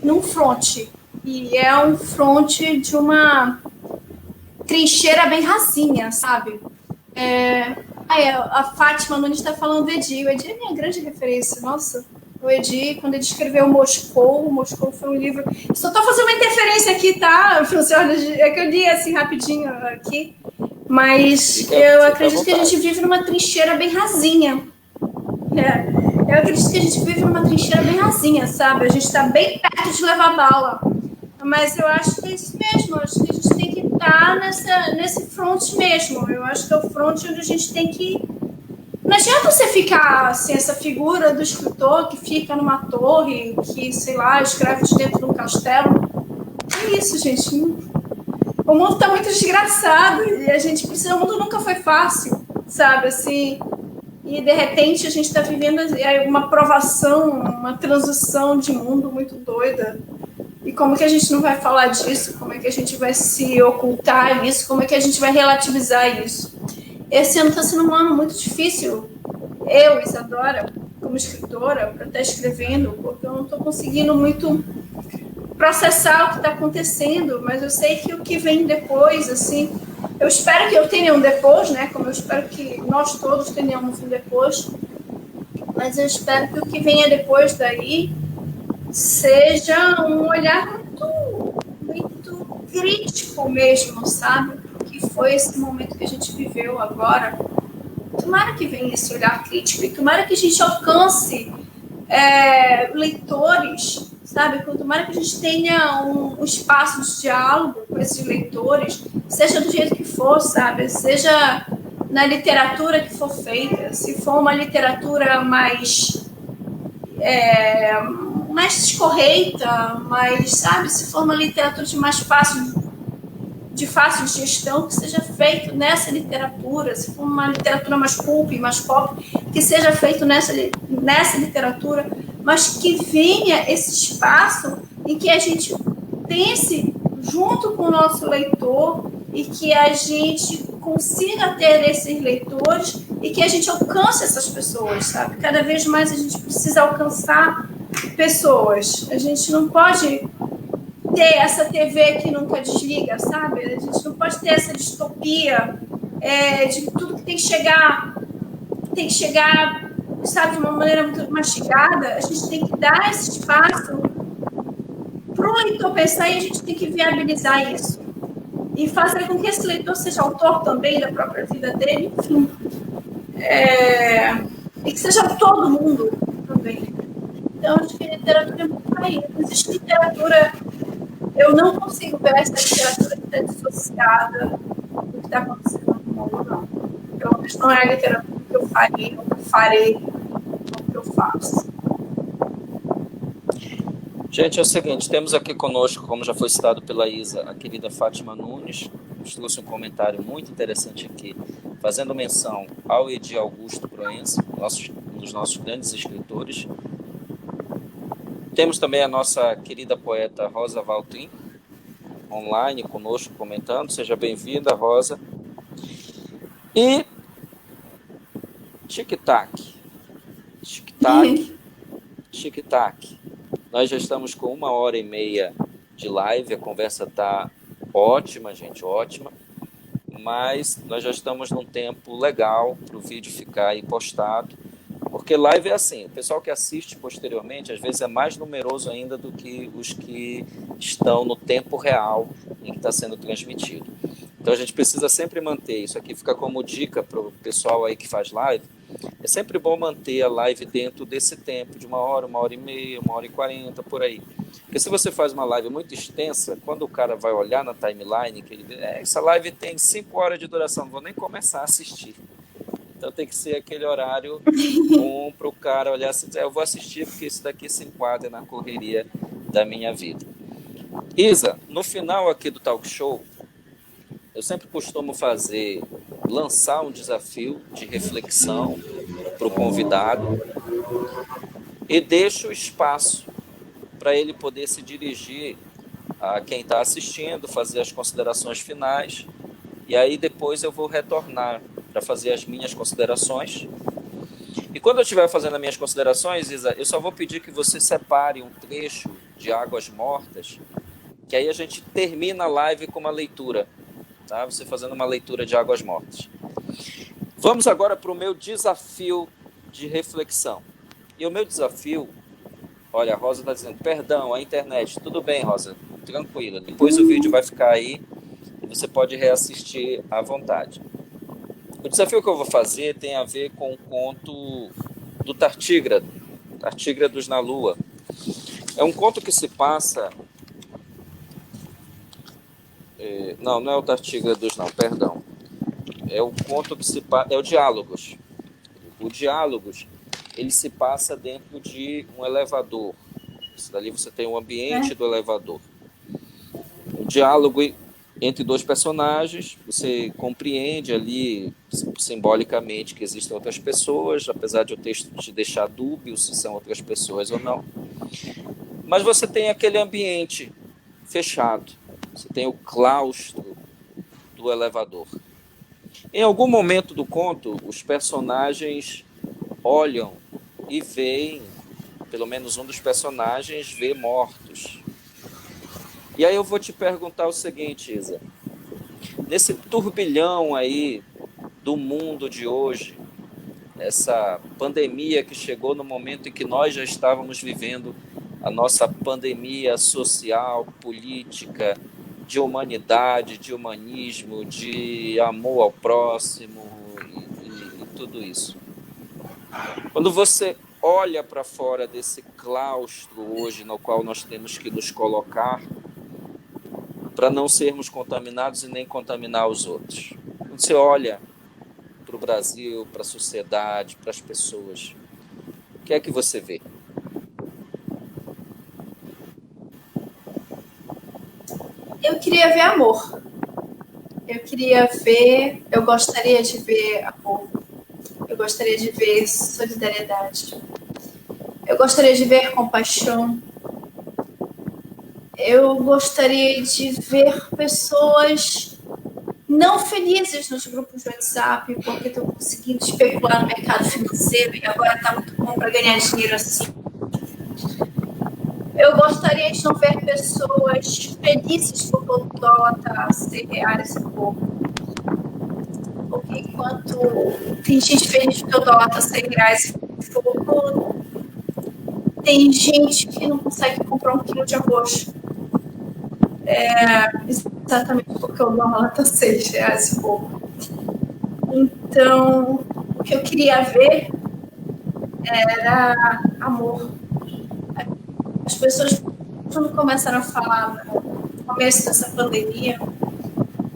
num fronte. E é um fronte de uma trincheira bem rasinha, sabe? A Fátima Nunes está falando do Edi. O Edi é minha grande referência. Nossa, o Edi, quando ele escreveu Moscou foi um livro... Só estou fazendo uma interferência aqui, tá, Francione? É que eu li assim rapidinho aqui. Mas eu acredito que a gente vive numa trincheira bem rasinha. Eu acredito que a gente vive numa trincheira bem rasinha, sabe? A gente está bem perto de levar bala. Mas eu acho que é isso mesmo. Eu acho que a gente tem que estar nesse front mesmo. Eu acho que é o front onde a gente tem que... Não adianta você ficar assim, essa figura do escritor que fica numa torre, que, sei lá, escreve de dentro de um castelo. É isso, gente. O mundo está muito desgraçado e a gente precisa... O mundo nunca foi fácil, sabe? Assim... E, de repente, a gente está vivendo uma provação, uma transição de mundo muito doida. E como que a gente não vai falar disso? Como é que a gente vai se ocultar isso? Como é que a gente vai relativizar isso? Esse ano está sendo um ano muito difícil. Eu, Isadora, como escritora, para estar escrevendo, porque eu não estou conseguindo muito processar o que está acontecendo, mas eu sei que o que vem depois, assim, eu espero que eu tenha um depois, né? Como eu espero que nós todos tenhamos um depois, mas eu espero que o que venha depois daí seja um olhar muito crítico mesmo, sabe? Que foi esse momento que a gente viveu agora. Tomara que venha esse olhar crítico e tomara que a gente alcance leitores, sabe? Tomara que a gente tenha um espaço de diálogo com esses leitores, seja do jeito que for, sabe? Seja na literatura que for feita, se for uma literatura mais escorreita, mas, sabe, se for uma literatura de fácil gestão, que seja feito nessa literatura, se for uma literatura mais pulp, mais pop, que seja feito nessa literatura, mas que venha esse espaço em que a gente pense junto com o nosso leitor e que a gente consiga ter esses leitores e que a gente alcance essas pessoas, sabe? Cada vez mais a gente precisa alcançar pessoas. A gente não pode ter essa TV que nunca desliga, sabe? A gente não pode ter essa distopia de tudo que tem que chegar, sabe, de uma maneira muito mastigada. A gente tem que dar esse espaço para o leitor pensar e a gente tem que viabilizar isso. E fazer com que esse leitor seja autor também da própria vida dele, enfim. E que seja todo mundo também. Então, acho que a literatura é muito aí. Não existe literatura. Eu não consigo ver essa literatura que está dissociada do que está acontecendo no mundo, não. Pelo menos não é a literatura que eu faria, ou que farei, ou que eu faço. Gente, é o seguinte, temos aqui conosco, como já foi citado pela Isa, a querida Fátima Nunes, nos trouxe um comentário muito interessante aqui, fazendo menção ao Edir Augusto Proença, um dos nossos grandes escritores. Temos também a nossa querida poeta Rosa Valtrin, online conosco comentando. Seja bem-vinda, Rosa. E tic-tac. Nós já estamos com 1h30 de live, a conversa está ótima, gente, ótima, mas nós já estamos num tempo legal para o vídeo ficar aí postado, porque live é assim, o pessoal que assiste posteriormente, às vezes é mais numeroso ainda do que os que estão no tempo real em que está sendo transmitido. Então a gente precisa sempre manter, isso aqui fica como dica para o pessoal aí que faz live, é sempre bom manter a live dentro desse tempo, de 1h, 1h30, 1h40, por aí. Porque se você faz uma live muito extensa, quando o cara vai olhar na timeline, que ele vê, essa live tem 5 horas de duração, não vou nem começar a assistir. Então tem que ser aquele horário bom para o cara olhar assim, eu vou assistir porque isso daqui se enquadra na correria da minha vida. Isa, no final aqui do talk show, eu sempre costumo lançar um desafio de reflexão para o convidado e deixo espaço para ele poder se dirigir a quem está assistindo, fazer as considerações finais, e aí depois eu vou retornar para fazer as minhas considerações. E quando eu estiver fazendo as minhas considerações, Isa, eu só vou pedir que você separe um trecho de Águas Mortas, que aí a gente termina a live com uma leitura. Tá? Você fazendo uma leitura de Águas Mortas. Vamos agora para o meu desafio de reflexão. E o meu desafio, olha, a Rosa está dizendo, perdão, a internet. Tudo bem, Rosa, tranquila. Depois o vídeo vai ficar aí e você pode reassistir à vontade. O desafio que eu vou fazer tem a ver com o conto do Tartígrados na Lua. É um conto que se passa... Não é o Tartígrados, não, perdão. É o conto que se passa... É o Diálogos. O Diálogos, ele se passa dentro de um elevador. Isso dali você tem o ambiente do elevador. O diálogo entre dois personagens, você compreende ali simbolicamente que existem outras pessoas, apesar de o texto te deixar dúbio se são outras pessoas ou não. Mas você tem aquele ambiente fechado. Você tem o claustro do elevador. Em algum momento do conto, os personagens olham e veem, pelo menos um dos personagens vê mortos. E aí eu vou te perguntar o seguinte, Isa. Nesse turbilhão aí do mundo de hoje, essa pandemia que chegou no momento em que nós já estávamos vivendo a nossa pandemia social, política, de humanidade, de humanismo, de amor ao próximo e tudo isso. Quando você olha para fora desse claustro hoje no qual nós temos que nos colocar para não sermos contaminados e nem contaminar os outros. Quando você olha para o Brasil, para a sociedade, para as pessoas, o que é que você vê? Eu queria ver amor. Eu gostaria de ver amor. Eu gostaria de ver solidariedade. Eu gostaria de ver compaixão. Eu gostaria de ver pessoas não felizes nos grupos de WhatsApp porque estão conseguindo especular no mercado financeiro e agora está muito bom para ganhar dinheiro assim. Eu gostaria de não ver pessoas felizes porque o dólar está a R$100 e pouco. Porque enquanto tem gente feliz porque o dólar está R$100 e pouco, tem gente que não consegue comprar 1 quilo de arroz. Exatamente porque o dólar está R$6 e pouco. Então, o que eu queria ver era amor. As pessoas, quando começaram a falar no começo dessa pandemia,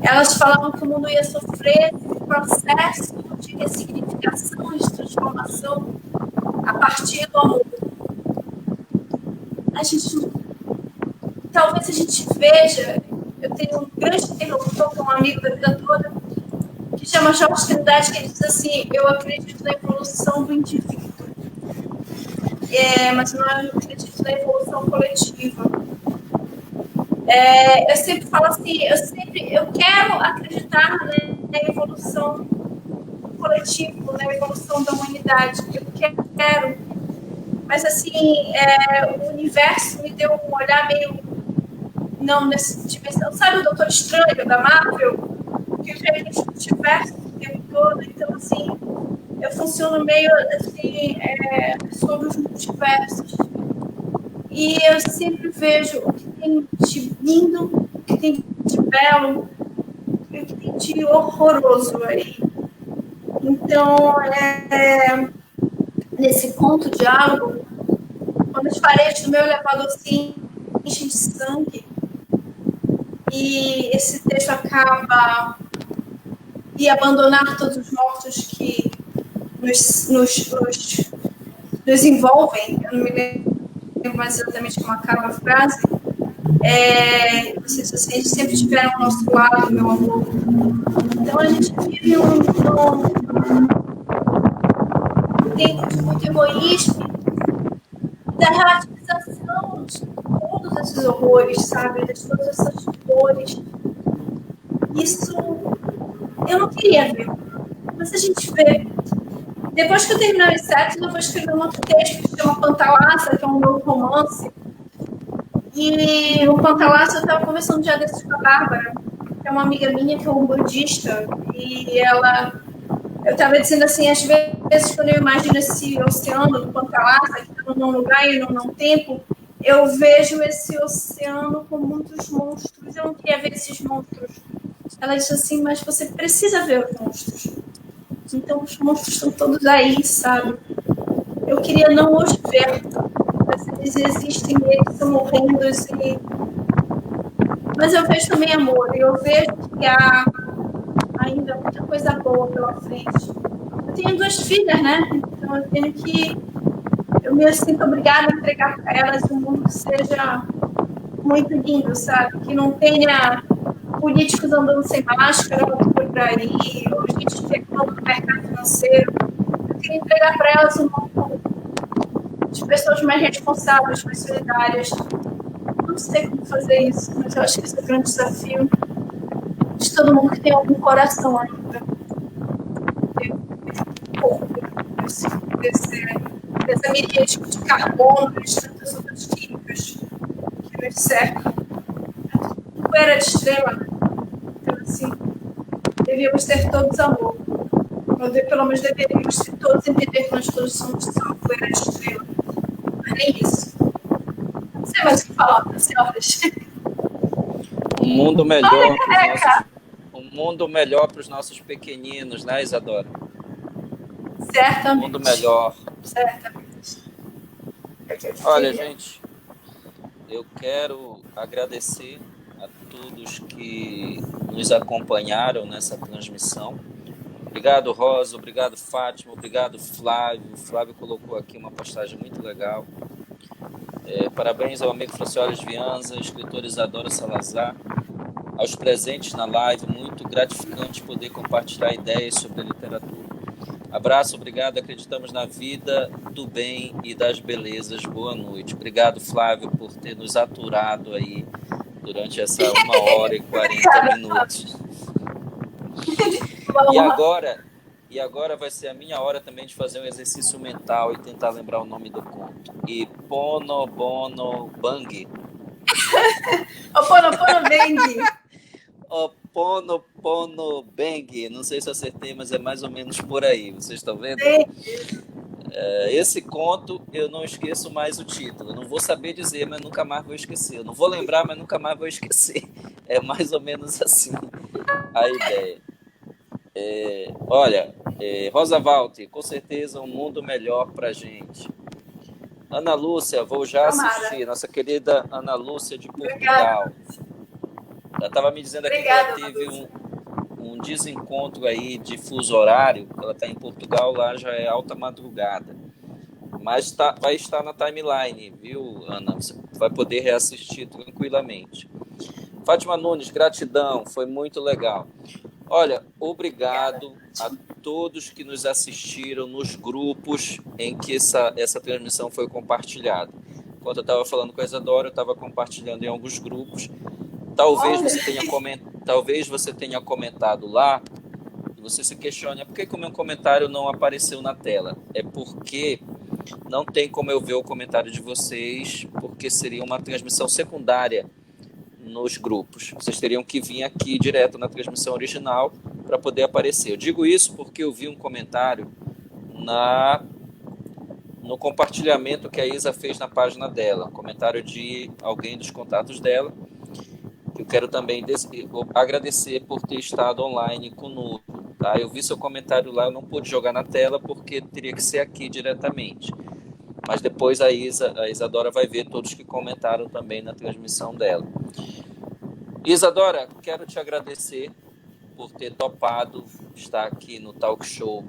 elas falavam que o mundo ia sofrer esse processo de ressignificação, de transformação a partir do amor. Talvez a gente veja, eu tenho um grande interlocutor, que é um amigo da vida toda, que chama Jorge Trindade, que ele diz assim: eu acredito na evolução do indivíduo, mas não acredito na evolução coletiva. Eu sempre falo assim, eu quero acreditar na evolução coletiva, na evolução da humanidade, eu quero, mas assim, o universo me deu um olhar meio, não nessa dimensão, sabe o Doutor Estranho da Marvel, que vê o universo o tempo todo, então assim, eu funciono meio assim, sobre os multiversos. E eu sempre vejo o que tem de lindo, o que tem de belo, o que tem de horroroso aí. Então, nesse ponto diálogo, quando as paredes do meu elevador se enchem de sangue, e esse texto acaba e abandonar todos os mortos que nos envolvem, eu não me lembro mais exatamente como acaba a frase, vocês sempre estiveram ao nosso lado, meu amor. Então a gente vive um tempo de muito egoísmo, da relativização de todos esses horrores, sabe? De todas essas dores. Isso eu não queria ver, mas a gente vê. Depois que eu terminar o Insetos, eu vou escrever um outro texto que se chama Pantalassa, que é um novo romance. E o Pantalassa eu estava conversando um dia desses com a Bárbara, que é uma amiga minha, que é um budista, e eu estava dizendo assim, às vezes quando eu imagino esse oceano do Pantalassa, que está num lugar e num tempo, eu vejo esse oceano com muitos monstros, eu não queria ver esses monstros. Ela disse assim, mas você precisa ver os monstros. Então os monstros estão todos aí, sabe? Eu queria não os ver, mas eles existem, eles estão morrendo, mas eu vejo também amor, eu vejo que há ainda muita coisa boa pela frente. Eu tenho 2 filhas, né? Então eu me sinto obrigada a entregar para elas um mundo que seja muito lindo, sabe? Que não tenha políticos andando sem máscara por aí, ou gente especulando no mercado financeiro. Eu queria entregar para elas um mundo de pessoas mais responsáveis, mais solidárias. Não sei como fazer isso, mas eu acho que esse é o grande desafio de todo mundo que tem algum coração ainda. Dessa miríade de carbono e tantas outras químicas que nos cercam. era de estrela, né? Então, assim, devíamos ter todos amor. Pelo menos deveríamos todos entender que nós todos somos uma poeira de estrela. Mas nem isso. Não sei mais o que falar, senhoras. Um mundo melhor Olha, para os nossos pequeninos, né, Isadora? certamente. Um mundo melhor. Certamente. Olha, gente, eu quero agradecer a todos que nos acompanharam nessa transmissão. Obrigado, Rosa, obrigado, Fátima, obrigado, Flávio. O Flávio colocou aqui uma postagem muito legal. Parabéns ao amigo Francioles Vianza, escritor Isadora Salazar, aos presentes na live, muito gratificante poder compartilhar ideias sobre a literatura. Abraço, obrigado, acreditamos na vida, do bem e das belezas. Boa noite. Obrigado, Flávio, por ter nos aturado aí durante essa 1h40 minutos. E agora vai ser a minha hora também de fazer um exercício mental e tentar lembrar o nome do conto. Iponobono Bang. Oponopono Bang. Oponopono Bang. Não sei se eu acertei, mas é mais ou menos por aí. Vocês estão vendo? Esse conto, eu não esqueço mais o título. Eu não vou saber dizer, mas nunca mais vou esquecer. Eu não vou lembrar, mas nunca mais vou esquecer. É mais ou menos assim a ideia. Olha, Rosa Walter, com certeza um mundo melhor pra gente. Ana Lúcia, vou já assistir. Nossa querida Ana Lúcia de Portugal. Ela estava me dizendo aqui que ela teve um desencontro aí de fuso horário. Ela está em Portugal, lá já é alta madrugada. Mas vai estar na timeline, viu, Ana? Você vai poder reassistir tranquilamente. Fátima Nunes, gratidão, foi muito legal. Olha, obrigado a todos que nos assistiram nos grupos em que essa transmissão foi compartilhada. Enquanto eu estava falando com a Isadora, eu estava compartilhando em alguns grupos. Talvez você tenha comentado lá e você se questione, por que o meu comentário não apareceu na tela? É porque não tem como eu ver o comentário de vocês, porque seria uma transmissão secundária nos grupos. Vocês teriam que vir aqui direto na transmissão original para poder aparecer. Eu digo isso porque eu vi um comentário no compartilhamento que a Isa fez na página dela, um comentário de alguém dos contatos dela. Eu quero também agradecer por ter estado online conosco. Tá? Eu vi seu comentário lá, eu não pude jogar na tela porque teria que ser aqui diretamente. Mas depois a Isadora vai ver todos que comentaram também na transmissão dela. Isadora, quero te agradecer por ter topado estar aqui no Talk Show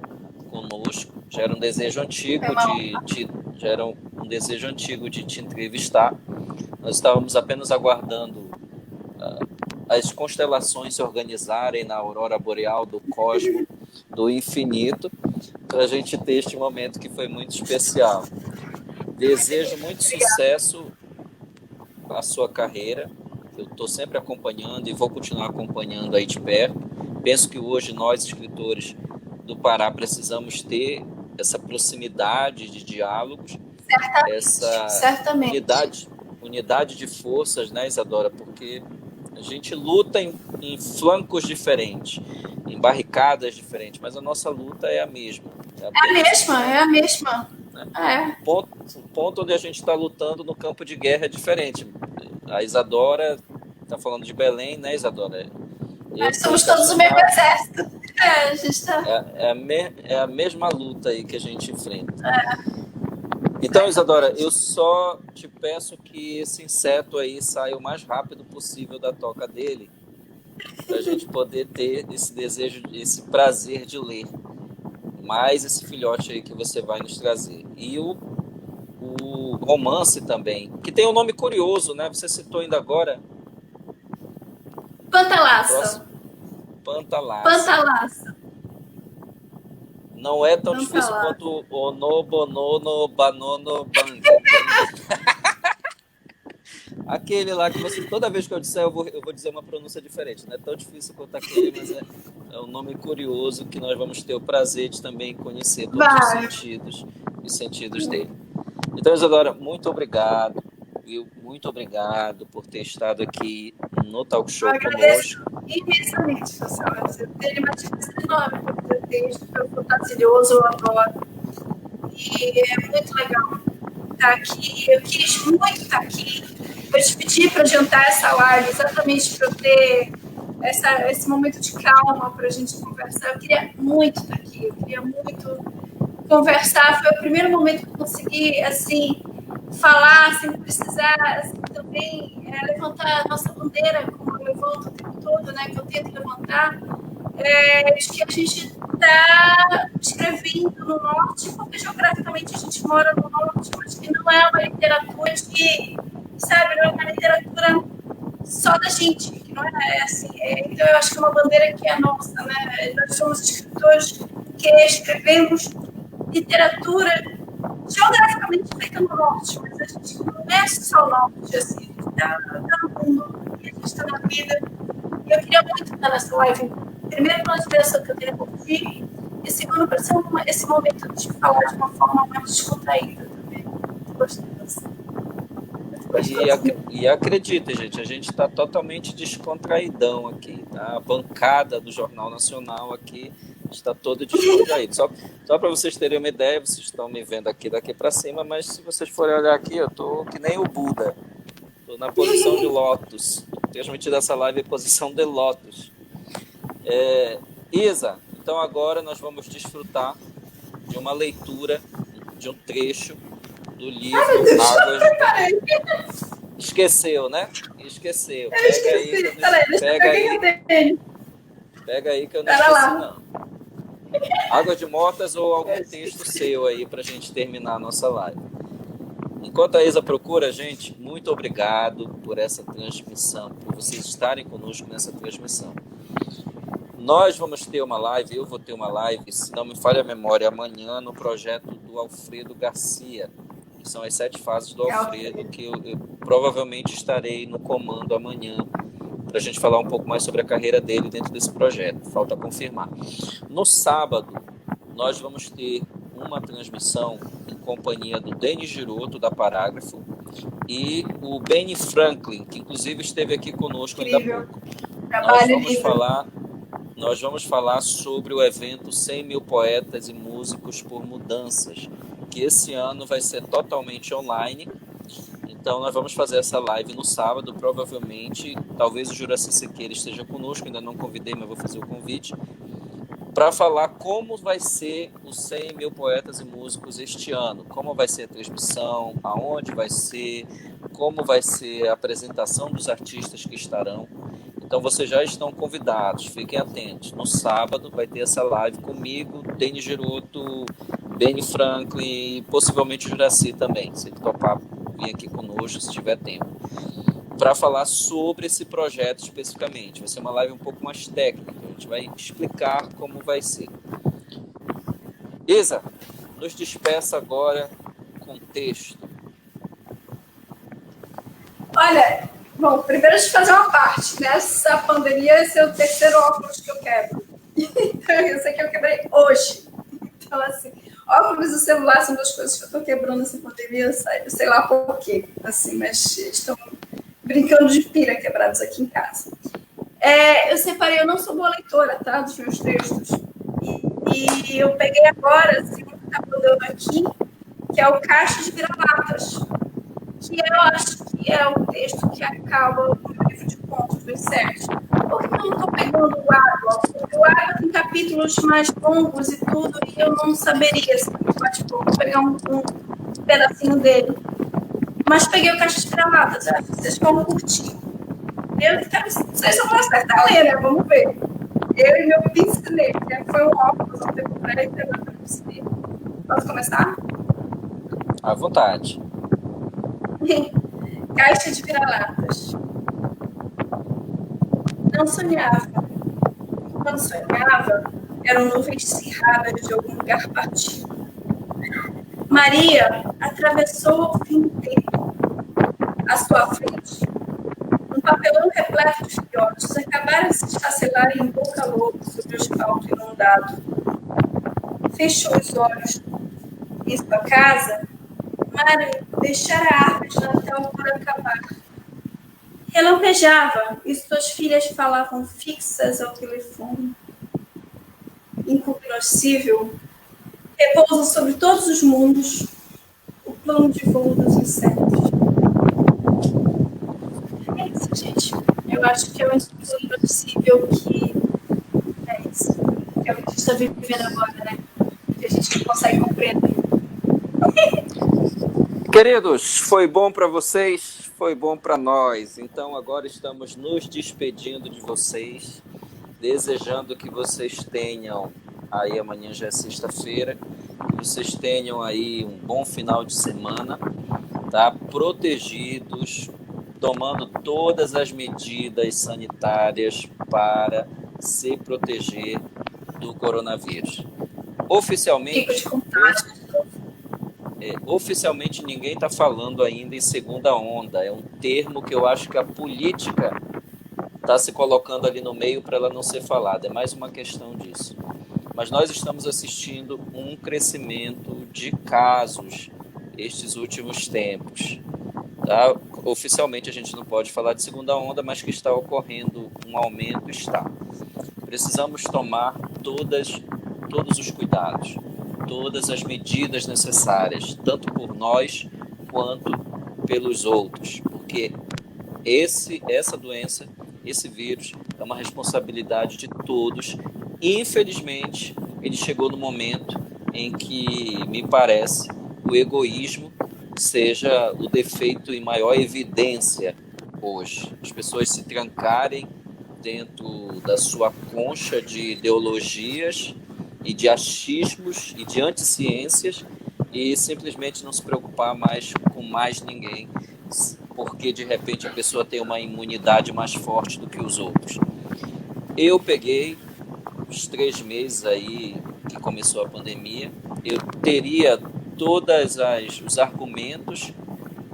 conosco. Já era um desejo antigo de te entrevistar. Nós estávamos apenas aguardando as constelações se organizarem na aurora boreal do cosmo, do infinito, para a gente ter este momento que foi muito especial. Desejo muito sucesso à sua carreira. Eu estou sempre acompanhando e vou continuar acompanhando aí de perto. Penso que hoje nós, escritores do Pará, precisamos ter essa proximidade de diálogos, certamente. unidade de forças, né, Isadora? Porque a gente luta em flancos diferentes, em barricadas diferentes, mas a nossa luta é a mesma. É a mesma. O ponto onde a gente está lutando no campo de guerra é diferente. A Isadora está falando de Belém, né, Isadora? Nós somos todos o mesmo exército. A gente tá... é a mesma luta aí que a gente enfrenta. Então, Isadora, eu só te peço que esse inseto aí saia o mais rápido possível da toca dele, para a gente poder ter esse desejo, esse prazer de ler mais esse filhote aí que você vai nos trazer. E o romance também, que tem um nome curioso, né? Você citou ainda agora. Pantalaço. Pantalaço. Não é tão difícil quanto Onobonono Banono Bang. Aquele lá que você, toda vez que eu disser, eu vou dizer uma pronúncia diferente. Não é tão difícil quanto aquele, mas é um nome curioso que nós vamos ter o prazer de também conhecer todos os sentidos dele. Então, Isadora, muito obrigado. Muito obrigado por ter estado aqui no Talk Eu Show agradeço conosco. imensamente, Marcelo. Você tem uma diferença enorme para o teu texto, foi fantasioso, eu adoro. E é muito legal estar aqui. Eu quis muito estar aqui. Eu te pedi para adiantar essa live exatamente para eu ter esse momento de calma para a gente conversar. Eu queria muito estar aqui, eu queria muito conversar. Foi o primeiro momento que eu consegui, assim, falar sem precisar, assim, também levantar a nossa bandeira, como eu levanto o tempo todo, né, que eu tento levantar, de que a gente está escrevendo no norte, porque geograficamente a gente mora no norte, mas que não é uma literatura que, sabe, não é uma literatura só da gente, que não é assim. Então eu acho que é uma bandeira que é nossa, né? Nós somos escritores que escrevemos literatura geograficamente feita no norte, mas a gente não é só o norte, assim, a gente está no mundo, e a gente está na vida. E eu queria muito estar nessa live. Primeiro, pela diversão que eu queria curtir, e segundo, para ser esse momento de falar de uma forma mais descontraída também. Muito gostoso. E acredita, gente, a gente está totalmente descontraidão aqui, tá? A bancada do Jornal Nacional aqui está toda descontraída. Só para vocês terem uma ideia, vocês estão me vendo aqui daqui para cima, mas se vocês forem olhar aqui, eu estou que nem o Buda. Estou na posição de lótus. Transmitido essa live em posição de lótus. Isa, então agora nós vamos desfrutar de uma leitura de um trecho do livro Águas... Esqueceu, né? Esqueceu. Pega aí que eu não esqueci, não. Águas de Mortas ou algum texto seu aí para a gente terminar a nossa live. Enquanto a Isa procura, gente, muito obrigado por essa transmissão, por vocês estarem conosco nessa transmissão. Nós vamos ter uma live, eu vou ter uma live, se não me falha a memória, amanhã no projeto do Alfredo Garcia, que são as 7 fases do Alfredo, que eu provavelmente estarei no comando amanhã, para a gente falar um pouco mais sobre a carreira dele dentro desse projeto. Falta confirmar. No sábado, nós vamos ter uma transmissão em companhia do Denis Giroto, da Parágrafo, e o Benny Franklin, que inclusive esteve aqui conosco ainda há pouco. Nós vamos falar sobre o evento 100 mil poetas e músicos por mudanças, que esse ano vai ser totalmente online. Então nós vamos fazer essa live no sábado, provavelmente, talvez o Juraci Siqueira esteja conosco, ainda não convidei, mas vou fazer o convite, para falar como vai ser os 100 mil poetas e músicos este ano, como vai ser a transmissão, aonde vai ser, como vai ser a apresentação dos artistas que estarão. Então vocês já estão convidados, fiquem atentos. No sábado vai ter essa live comigo, Denis Giroto, Benny Franklin e possivelmente o Juraci também, se ele topar vir aqui conosco, se tiver tempo, para falar sobre esse projeto especificamente. Vai ser uma live um pouco mais técnica, a gente vai explicar como vai ser. Isa, nos despeça agora com texto. Olha, bom, primeiro deixa eu fazer uma parte. Nessa pandemia, esse é o terceiro óculos que eu quebro. Então, esse aqui eu quebrei hoje. Então, assim, óculos e celular são 2 coisas que eu estou quebrando nessa pandemia, sei lá por quê, assim, mas estão brincando de pira quebrados aqui em casa. Eu separei, eu não sou boa leitora, tá, dos meus textos. E eu peguei agora, assim, o que está mandando aqui, que é o Caixa de Vira-Latas, que eu acho que é o texto que acaba o livro de contos dos 7. Por que eu não estou pegando o Água? Porque o Água tem capítulos mais longos e tudo, e eu não saberia, assim, vou pegar um pedacinho dele. Mas peguei o Caixa de Vira-Latas, acho que vocês vão curtir. Não sei se eu vou acertar a ler, né? Vamos ver. Eu e meu pincelê, que foi um óculos ao tempo para ele, agora meu pincelê. Posso começar? À vontade. Caixa de Vira-Latas. Não sonhava. Quando sonhava, eram nuvens cerradas de algum lugar partido. Maria atravessou o fim do tempo. À sua frente, um papelão repleto de filhotes acabaram de se esfacelar em boca louca sobre o asfalto inundado. Fechou os olhos. Em sua casa, Mário deixara a árvore de Natal por acabar. Relampejava e suas filhas falavam fixas ao telefone. Incognoscível, repousa sobre todos os mundos o plano de voo dos insetos. É isso, gente. Eu acho que é um estudo possível que é isso. É o que a gente está vivendo agora, né? Que a gente não consegue compreender. Queridos, foi bom para vocês, foi bom para nós. Então agora estamos nos despedindo de vocês, desejando que vocês tenham, aí amanhã já é sexta-feira, que vocês tenham aí um bom final de semana, tá? Protegidos, tomando todas as medidas sanitárias para se proteger do coronavírus. Oficialmente ninguém está falando ainda em segunda onda. É um termo que eu acho que a política está se colocando ali no meio para ela não ser falada. É mais uma questão disso. Mas nós estamos assistindo um crescimento de casos estes últimos tempos. Tá? Oficialmente a gente não pode falar de segunda onda, mas que está ocorrendo um aumento, está. Precisamos tomar todos os cuidados, todas as medidas necessárias, tanto por nós quanto pelos outros, porque essa doença, esse vírus, é uma responsabilidade de todos. Infelizmente, ele chegou no momento em que, me parece, o egoísmo seja o defeito em maior evidência hoje. As pessoas se trancarem dentro da sua concha de ideologias e de achismos e de anticiências e simplesmente não se preocupar mais com mais ninguém, porque de repente a pessoa tem uma imunidade mais forte do que os outros. Eu peguei os 3 meses aí que começou a pandemia, eu teria todos os argumentos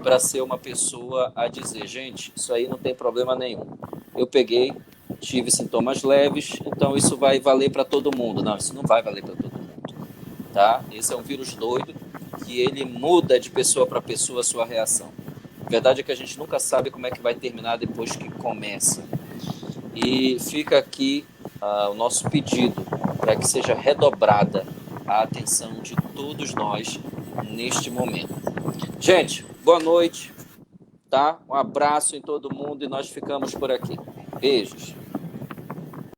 para ser uma pessoa a dizer, gente, isso aí não tem problema nenhum. Eu peguei, tive sintomas leves, então isso vai valer para todo mundo. Não, isso não vai valer para todo mundo, tá? Esse é um vírus doido que ele muda de pessoa para pessoa a sua reação. A verdade é que a gente nunca sabe como é que vai terminar depois que começa. E fica aqui o nosso pedido para que seja redobrada a atenção de todos nós neste momento. Gente, boa noite, tá? Um abraço em todo mundo e nós ficamos por aqui. Beijos.